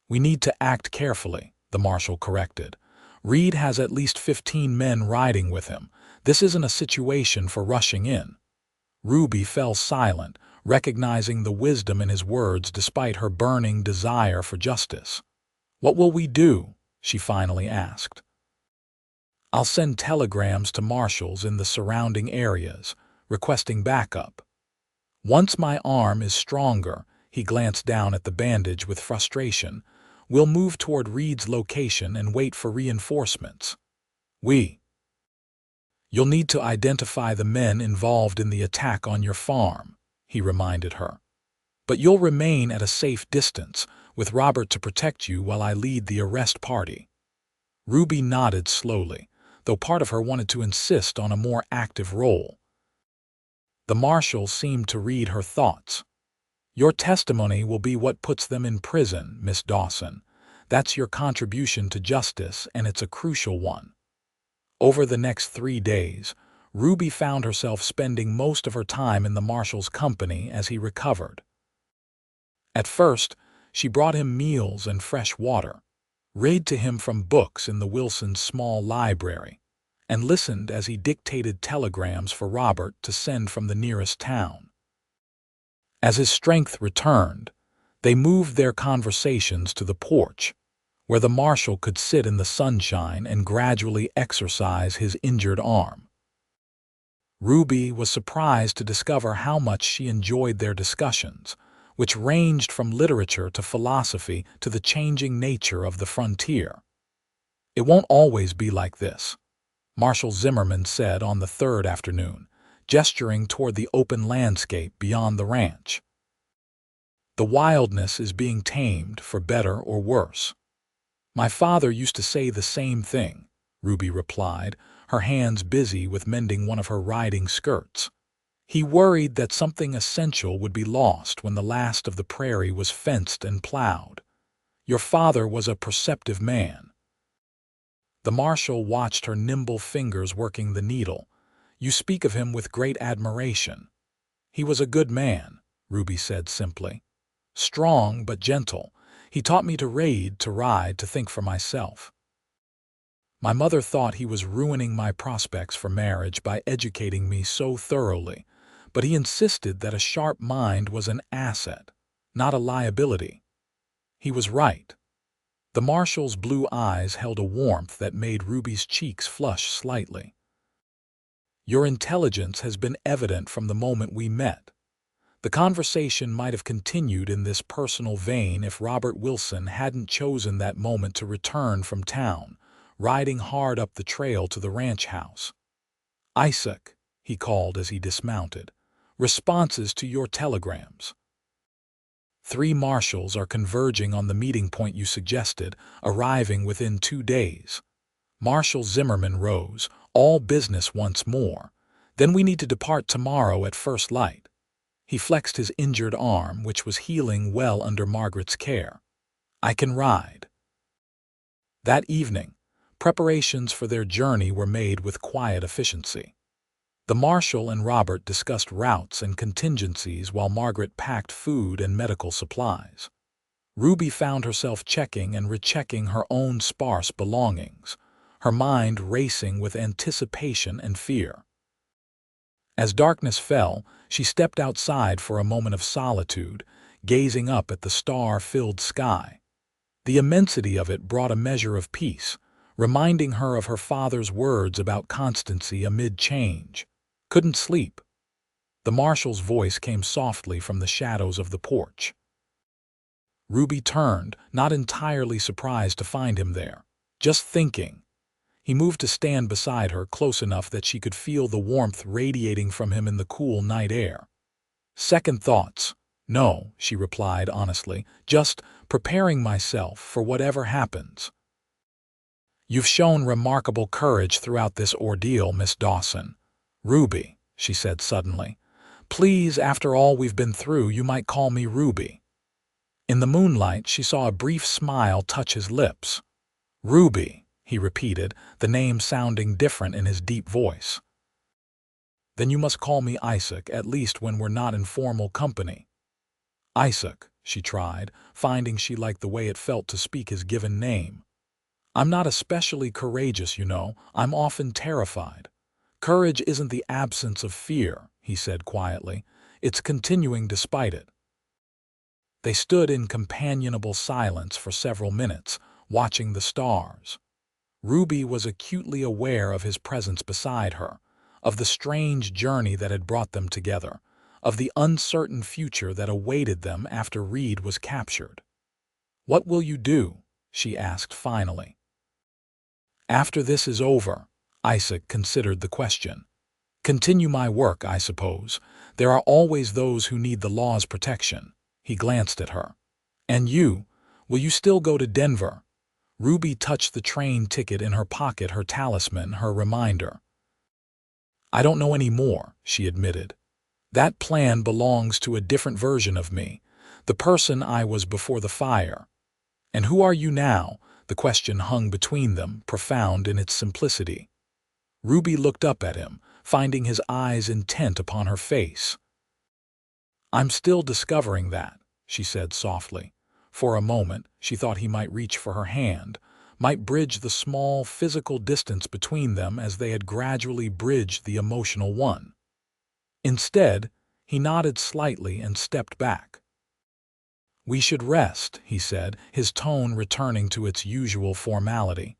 We need to act carefully, the marshal corrected. Reed has at least 15 men riding with him. This isn't a situation for rushing in. Ruby fell silent, recognizing the wisdom in his words despite her burning desire for justice. What will we do? She finally asked. I'll send telegrams to marshals in the surrounding areas, requesting backup. Once my arm is stronger, he glanced down at the bandage with frustration, we'll move toward Reed's location and wait for reinforcements. You'll need to identify the men involved in the attack on your farm, he reminded her. But you'll remain at a safe distance, with Robert to protect you while I lead the arrest party. Ruby nodded slowly, though part of her wanted to insist on a more active role. The marshal seemed to read her thoughts. Your testimony will be what puts them in prison, Miss Dawson. That's your contribution to justice, and it's a crucial one. Over the next 3 days, Ruby found herself spending most of her time in the marshal's company as he recovered. At first, she brought him meals and fresh water, read to him from books in the Wilsons' small library, and listened as he dictated telegrams for Robert to send from the nearest town. As his strength returned, they moved their conversations to the porch, where the marshal could sit in the sunshine and gradually exercise his injured arm. Ruby was surprised to discover how much she enjoyed their discussions, which ranged from literature to philosophy to the changing nature of the frontier. It won't always be like this, Marshal Zimmerman said on the third afternoon. gesturing toward the open landscape beyond the ranch. The wildness is being tamed, for better or worse. My father used to say the same thing, Ruby replied, her hands busy with mending one of her riding skirts. He worried that something essential would be lost when the last of the prairie was fenced and plowed. Your father was a perceptive man. The marshal watched her nimble fingers working the needle. You speak of him with great admiration. He was a good man, Ruby said simply. Strong but gentle. He taught me to read, to ride, to think for myself. My mother thought he was ruining my prospects for marriage by educating me so thoroughly, but he insisted that a sharp mind was an asset, not a liability. He was right. The marshal's blue eyes held a warmth that made Ruby's cheeks flush slightly. Your intelligence has been evident from the moment we met. The conversation might have continued in this personal vein if Robert Wilson hadn't chosen that moment to return from town, riding hard up the trail to the ranch house. Isaac, he called as he dismounted, responses to your telegrams. 3 marshals are converging on the meeting point you suggested, arriving within 2 days. Marshal Zimmerman rose, all business once more. Then we need to depart tomorrow at first light. He flexed his injured arm, which was healing well under Margaret's care. I can ride. That evening, preparations for their journey were made with quiet efficiency. The marshal and Robert discussed routes and contingencies while Margaret packed food and medical supplies. Ruby found herself checking and rechecking her own sparse belongings, her mind racing with anticipation and fear. As darkness fell, she stepped outside for a moment of solitude, gazing up at the star-filled sky. The immensity of it brought a measure of peace, reminding her of her father's words about constancy amid change. Couldn't sleep. The marshal's voice came softly from the shadows of the porch. Ruby turned, not entirely surprised to find him there, just thinking. He moved to stand beside her, close enough that she could feel the warmth radiating from him in the cool night air. Second thoughts. No, she replied honestly, just preparing myself for whatever happens. You've shown remarkable courage throughout this ordeal, Miss Dawson. Ruby, she said suddenly. Please, after all we've been through, you might call me Ruby. In the moonlight, she saw a brief smile touch his lips. Ruby, he repeated, the name sounding different in his deep voice. Then you must call me Isaac, at least when we're not in formal company. Isaac, she tried, finding she liked the way it felt to speak his given name. I'm not especially courageous, you know. I'm often terrified. Courage isn't the absence of fear, he said quietly. It's continuing despite it. They stood in companionable silence for several minutes, watching the stars. Ruby was acutely aware of his presence beside her, of the strange journey that had brought them together, of the uncertain future that awaited them after Reed was captured. What will you do? She asked finally. After this is over, Isaac considered the question. Continue my work, I suppose. There are always those who need the law's protection. He glanced at her. And you? Will you still go to Denver? Ruby touched the train ticket in her pocket, her talisman, her reminder. I don't know any more, she admitted. That plan belongs to a different version of me, the person I was before the fire. And who are you now? The question hung between them, profound in its simplicity. Ruby looked up at him, finding his eyes intent upon her face. I'm still discovering that, she said softly. For a moment, she thought he might reach for her hand, might bridge the small physical distance between them as they had gradually bridged the emotional one. Instead, he nodded slightly and stepped back. We should rest, he said, his tone returning to its usual formality.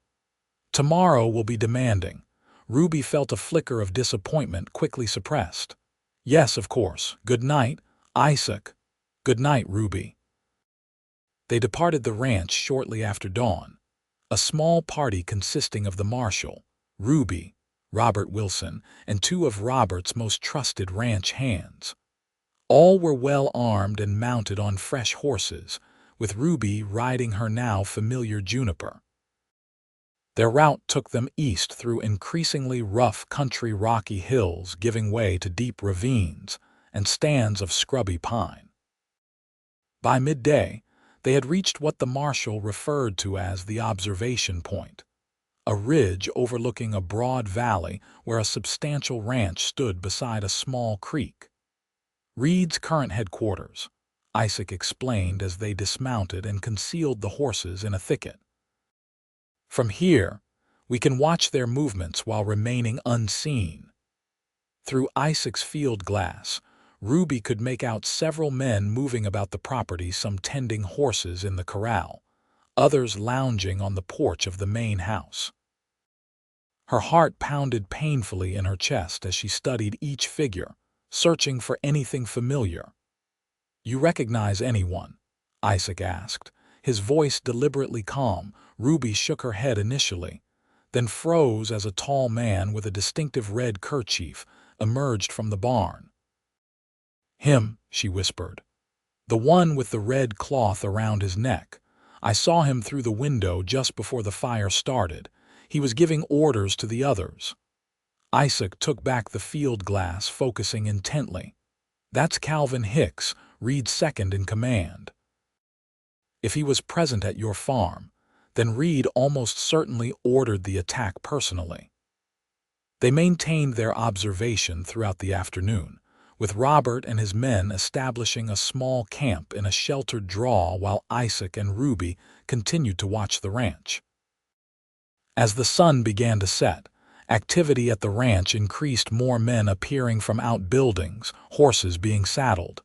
Tomorrow will be demanding. Ruby felt a flicker of disappointment quickly suppressed. Yes, of course. Good night, Isaac. Good night, Ruby. They departed the ranch shortly after dawn. A small party consisting of the marshal, Ruby, Robert Wilson, and two of Robert's most trusted ranch hands. All were well armed and mounted on fresh horses, with Ruby riding her now familiar Juniper. Their route took them east through increasingly rough country rocky hills giving way to deep ravines and stands of scrubby pine. By midday, they had reached what the marshal referred to as the observation point, a ridge overlooking a broad valley where a substantial ranch stood beside a small creek. "Reed's current headquarters," Isaac explained as they dismounted and concealed the horses in a thicket. "From here, we can watch their movements while remaining unseen." Through Isaac's field glass, Ruby could make out several men moving about the property, some tending horses in the corral, others lounging on the porch of the main house. Her heart pounded painfully in her chest as she studied each figure, searching for anything familiar. "You recognize anyone?" Isaac asked, his voice deliberately calm. Ruby shook her head initially, then froze as a tall man with a distinctive red kerchief emerged from the barn. "Him," she whispered. "The one with the red cloth around his neck. I saw him through the window just before the fire started. He was giving orders to the others." Isaac took back the field glass, focusing intently. "That's Calvin Hicks, Reed's second in command. If he was present at your farm, then Reed almost certainly ordered the attack personally." They maintained their observation throughout the afternoon, with Robert and his men establishing a small camp in a sheltered draw while Isaac and Ruby continued to watch the ranch. As the sun began to set, activity at the ranch increased, more men appearing from outbuildings, horses being saddled.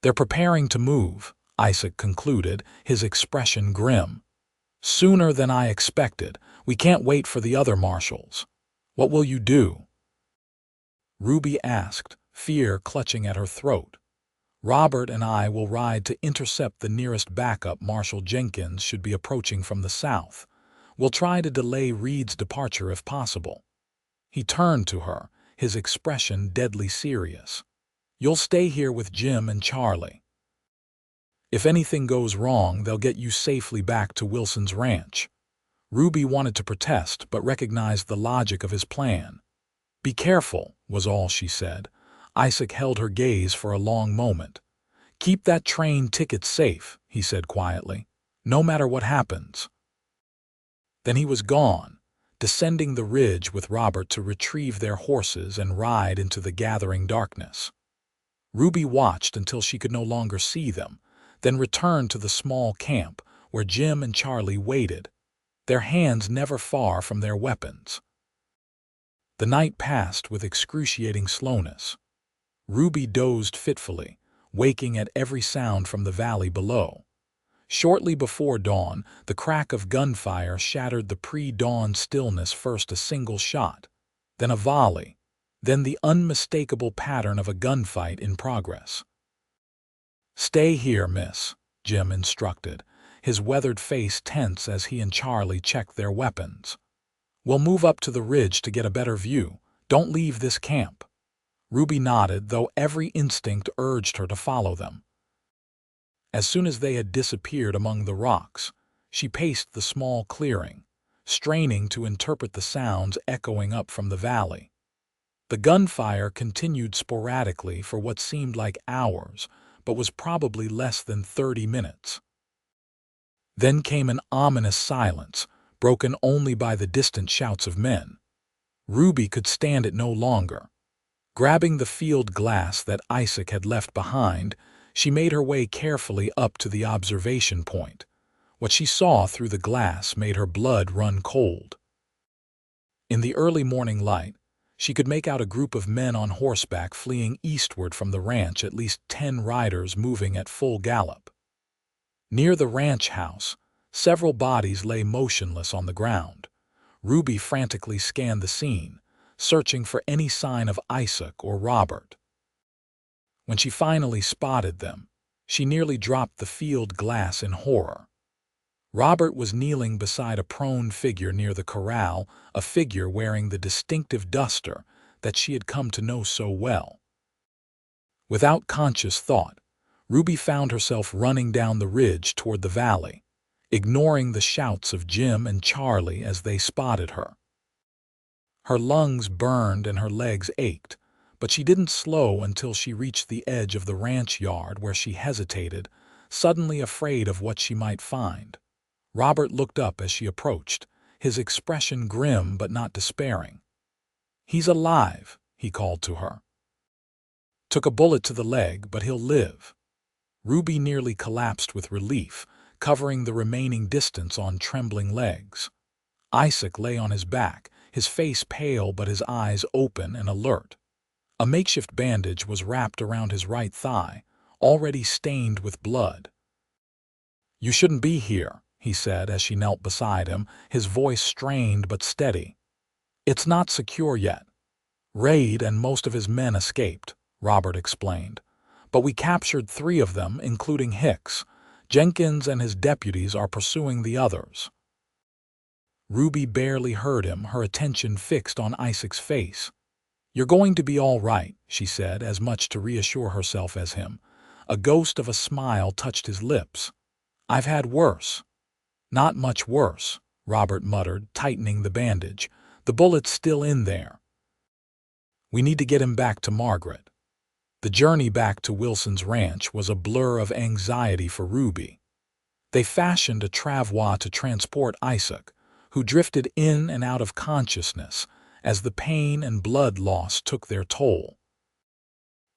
"They're preparing to move," Isaac concluded, his expression grim. "Sooner than I expected. We can't wait for the other marshals. What will you do?" Ruby asked, fear clutching at her throat. "Robert and I will ride to intercept the nearest backup. Marshal Jenkins should be approaching from the south. We'll try to delay Reed's departure if possible." He turned to her, his expression deadly serious. "You'll stay here with Jim and Charlie. If anything goes wrong, they'll get you safely back to Wilson's ranch." Ruby wanted to protest, but recognized the logic of his plan. "Be careful," was all she said. Isaac held her gaze for a long moment. "Keep that train ticket safe," he said quietly, "no matter what happens." Then he was gone, descending the ridge with Robert to retrieve their horses and ride into the gathering darkness. Ruby watched until she could no longer see them, then returned to the small camp where Jim and Charlie waited, their hands never far from their weapons. The night passed with excruciating slowness. Ruby dozed fitfully, waking at every sound from the valley below. Shortly before dawn, the crack of gunfire shattered the pre-dawn stillness. First a single shot, then a volley, then the unmistakable pattern of a gunfight in progress. "Stay here, miss," Jim instructed, his weathered face tense as he and Charlie checked their weapons. "We'll move up to the ridge to get a better view. Don't leave this camp." Ruby nodded, though every instinct urged her to follow them. As soon as they had disappeared among the rocks, she paced the small clearing, straining to interpret the sounds echoing up from the valley. The gunfire continued sporadically for what seemed like hours, but was probably less than 30 minutes. Then came an ominous silence, broken only by the distant shouts of men. Ruby could stand it no longer. Grabbing the field glass that Isaac had left behind, she made her way carefully up to the observation point. What she saw through the glass made her blood run cold. In the early morning light, she could make out a group of men on horseback fleeing eastward from the ranch, at least 10 riders moving at full gallop. Near the ranch house, several bodies lay motionless on the ground. Ruby frantically scanned the scene, searching for any sign of Isaac or Robert. When she finally spotted them, she nearly dropped the field glass in horror. Robert was kneeling beside a prone figure near the corral, a figure wearing the distinctive duster that she had come to know so well. Without conscious thought, Ruby found herself running down the ridge toward the valley, ignoring the shouts of Jim and Charlie as they spotted her. Her lungs burned and her legs ached, but she didn't slow until she reached the edge of the ranch yard where she hesitated, suddenly afraid of what she might find. Robert looked up as she approached, his expression grim but not despairing. "He's alive," he called to her. "Took a bullet to the leg, but he'll live." Ruby nearly collapsed with relief, covering the remaining distance on trembling legs. Isaac lay on his back, his face pale but his eyes open and alert. A makeshift bandage was wrapped around his right thigh, already stained with blood. "You shouldn't be here," he said as she knelt beside him, his voice strained but steady. "It's not secure yet. Raid and most of his men escaped," Robert explained. "But we captured 3 of them, including Hicks. Jenkins and his deputies are pursuing the others." Ruby barely heard him, her attention fixed on Isaac's face. "You're going to be all right," she said, as much to reassure herself as him. A ghost of a smile touched his lips. "I've had worse." "Not much worse," Robert muttered, tightening the bandage. "The bullet's still in there. We need to get him back to Margaret." The journey back to Wilson's ranch was a blur of anxiety for Ruby. They fashioned a travois to transport Isaac, who drifted in and out of consciousness as the pain and blood loss took their toll.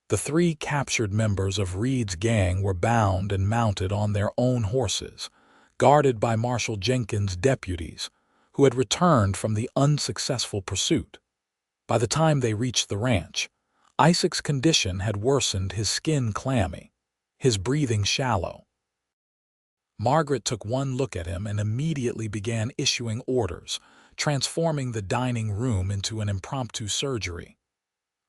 The 3 captured members of Reed's gang were bound and mounted on their own horses, guarded by Marshal Jenkins' deputies, who had returned from the unsuccessful pursuit. By the time they reached the ranch, Isaac's condition had worsened, his skin clammy, his breathing shallow. Margaret took one look at him and immediately began issuing orders, transforming the dining room into an impromptu surgery.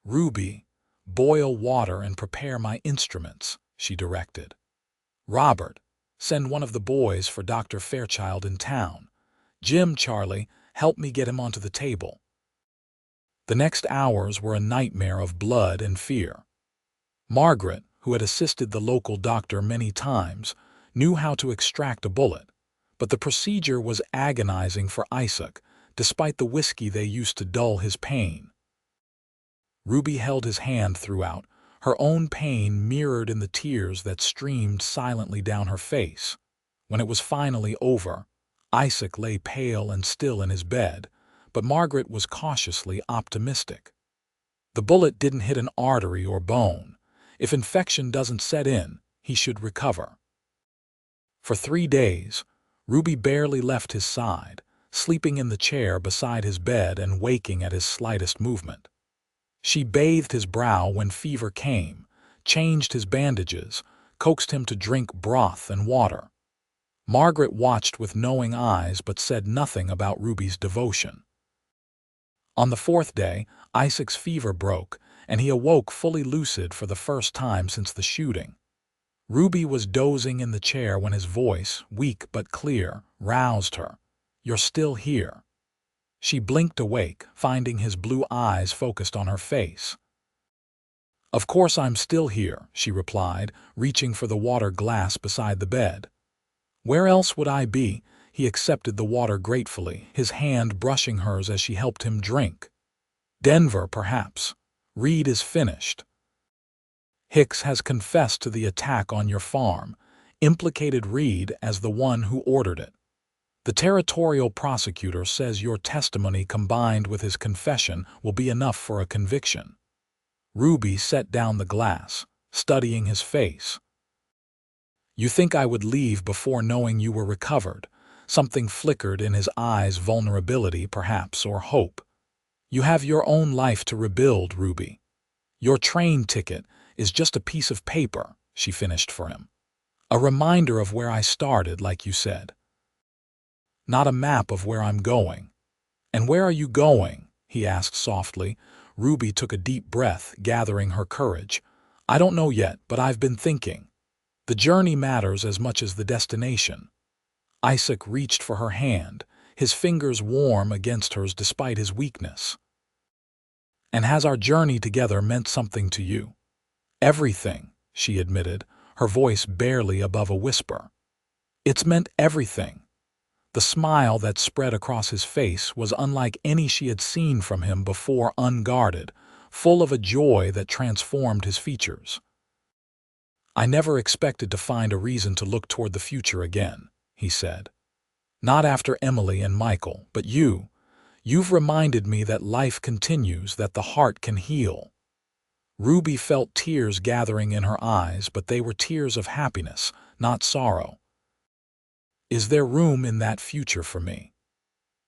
"Ruby, boil water and prepare my instruments," she directed. "Robert, send one of the boys for Dr. Fairchild in town. Jim, Charlie, help me get him onto the table." The next hours were a nightmare of blood and fear. Margaret, who had assisted the local doctor many times, knew how to extract a bullet, but the procedure was agonizing for Isaac, despite the whiskey they used to dull his pain. Ruby held his hand throughout, her own pain mirrored in the tears that streamed silently down her face. When it was finally over, Isaac lay pale and still in his bed, but Margaret was cautiously optimistic. The bullet didn't hit an artery or bone. If infection doesn't set in, he should recover. For 3 days, Ruby barely left his side, sleeping in the chair beside his bed and waking at his slightest movement. She bathed his brow when fever came, changed his bandages, coaxed him to drink broth and water. Margaret watched with knowing eyes but said nothing about Ruby's devotion. On the 4th day, Isaac's fever broke, and he awoke fully lucid for the first time since the shooting. Ruby was dozing in the chair when his voice, weak but clear, roused her. "You're still here." She blinked awake, finding his blue eyes focused on her face. "Of course I'm still here," she replied, reaching for the water glass beside the bed. "Where else would I be?" He accepted the water gratefully, his hand brushing hers as she helped him drink. "Denver, perhaps. Reed is finished. Hicks has confessed to the attack on your farm, implicated Reed as the one who ordered it. The territorial prosecutor says your testimony combined with his confession will be enough for a conviction." Ruby set down the glass, studying his face. "You think I would leave before knowing you were recovered?" Something flickered in his eyes, vulnerability perhaps, or hope. "You have your own life to rebuild, Ruby. Your train ticket is just a piece of paper," she finished for him. "A reminder of where I started, like you said. Not a map of where I'm going." "And where are you going?" he asked softly. Ruby took a deep breath, gathering her courage. "I don't know yet, but I've been thinking. The journey matters as much as the destination. Isaac reached for her hand, his fingers warm against hers despite his weakness. "And has our journey together meant something to you?" "Everything," she admitted, her voice barely above a whisper. "It's meant everything." The smile that spread across his face was unlike any she had seen from him before, unguarded, full of a joy that transformed his features. "I never expected to find a reason to look toward the future again," he said. "Not after Emily and Michael, but you've reminded me that life continues, that the heart can heal." Ruby felt tears gathering in her eyes, but they were tears of happiness, not sorrow. "Is there room in that future for me?"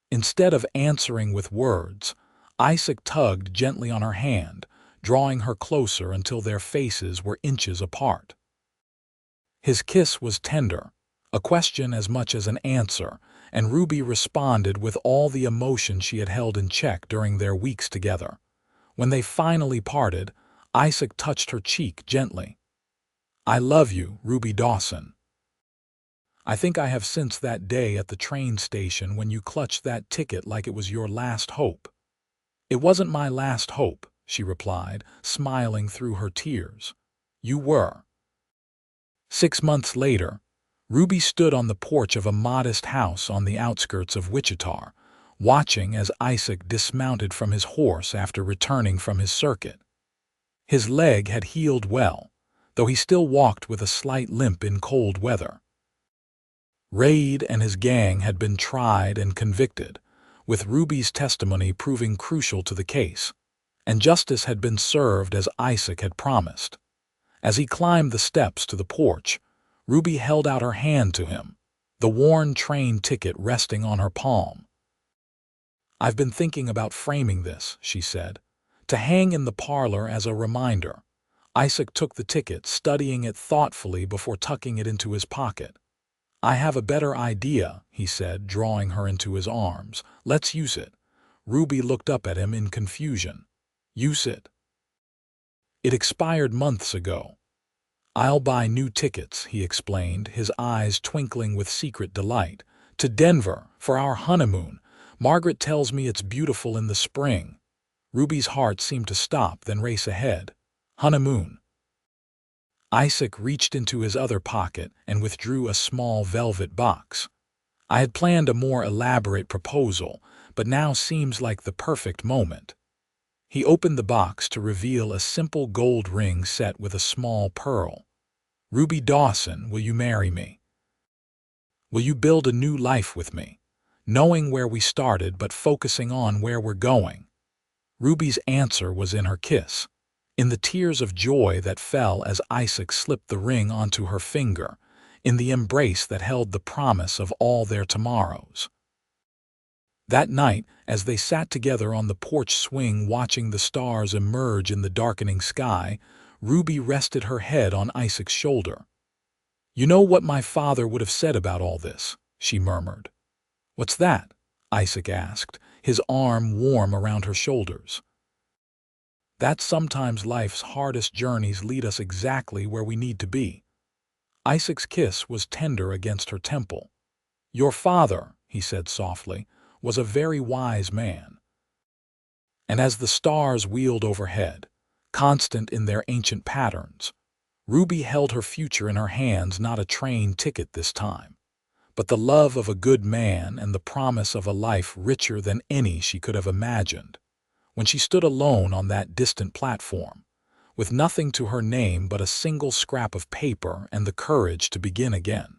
Instead of answering with words, Isaac tugged gently on her hand, drawing her closer until their faces were inches apart. His kiss was tender, a question as much as an answer, and Ruby responded with all the emotion she had held in check during their weeks together. When they finally parted, Isaac touched her cheek gently. "I love you, Ruby Dawson. I think I have since that day at the train station when you clutched that ticket like it was your last hope." "It wasn't my last hope," she replied, smiling through her tears. "You were." 6 months later, Ruby stood on the porch of a modest house on the outskirts of Wichita, watching as Isaac dismounted from his horse after returning from his circuit. His leg had healed well, though he still walked with a slight limp in cold weather. Raid and his gang had been tried and convicted, with Ruby's testimony proving crucial to the case, and justice had been served as Isaac had promised. As he climbed the steps to the porch, Ruby held out her hand to him, the worn train ticket resting on her palm. "I've been thinking about framing this," she said, "to hang in the parlor as a reminder." Isaac took the ticket, studying it thoughtfully before tucking it into his pocket. "I have a better idea," he said, drawing her into his arms. "Let's use it." Ruby looked up at him in confusion. "Use it?" "It expired months ago." "I'll buy new tickets," he explained, his eyes twinkling with secret delight. "To Denver, for our honeymoon. Margaret tells me it's beautiful in the spring." Ruby's heart seemed to stop, then race ahead. "Honeymoon." Isaac reached into his other pocket and withdrew a small velvet box. "I had planned a more elaborate proposal, but now seems like the perfect moment." He opened the box to reveal a simple gold ring set with a small pearl. "Ruby Dawson, will you marry me? Will you build a new life with me, knowing where we started but focusing on where we're going?" Ruby's answer was in her kiss, in the tears of joy that fell as Isaac slipped the ring onto her finger, in the embrace that held the promise of all their tomorrows. That night, as they sat together on the porch swing watching the stars emerge in the darkening sky, Ruby rested her head on Isaac's shoulder. "You know what my father would have said about all this," she murmured. "What's that?" Isaac asked, his arm warm around her shoulders. "That sometimes life's hardest journeys lead us exactly where we need to be." Isaac's kiss was tender against her temple. "Your father," he said softly, "was a very wise man." And as the stars wheeled overhead, constant in their ancient patterns, Ruby held her future in her hands, not a train ticket this time, but the love of a good man and the promise of a life richer than any she could have imagined. When she stood alone on that distant platform, with nothing to her name but a single scrap of paper and the courage to begin again,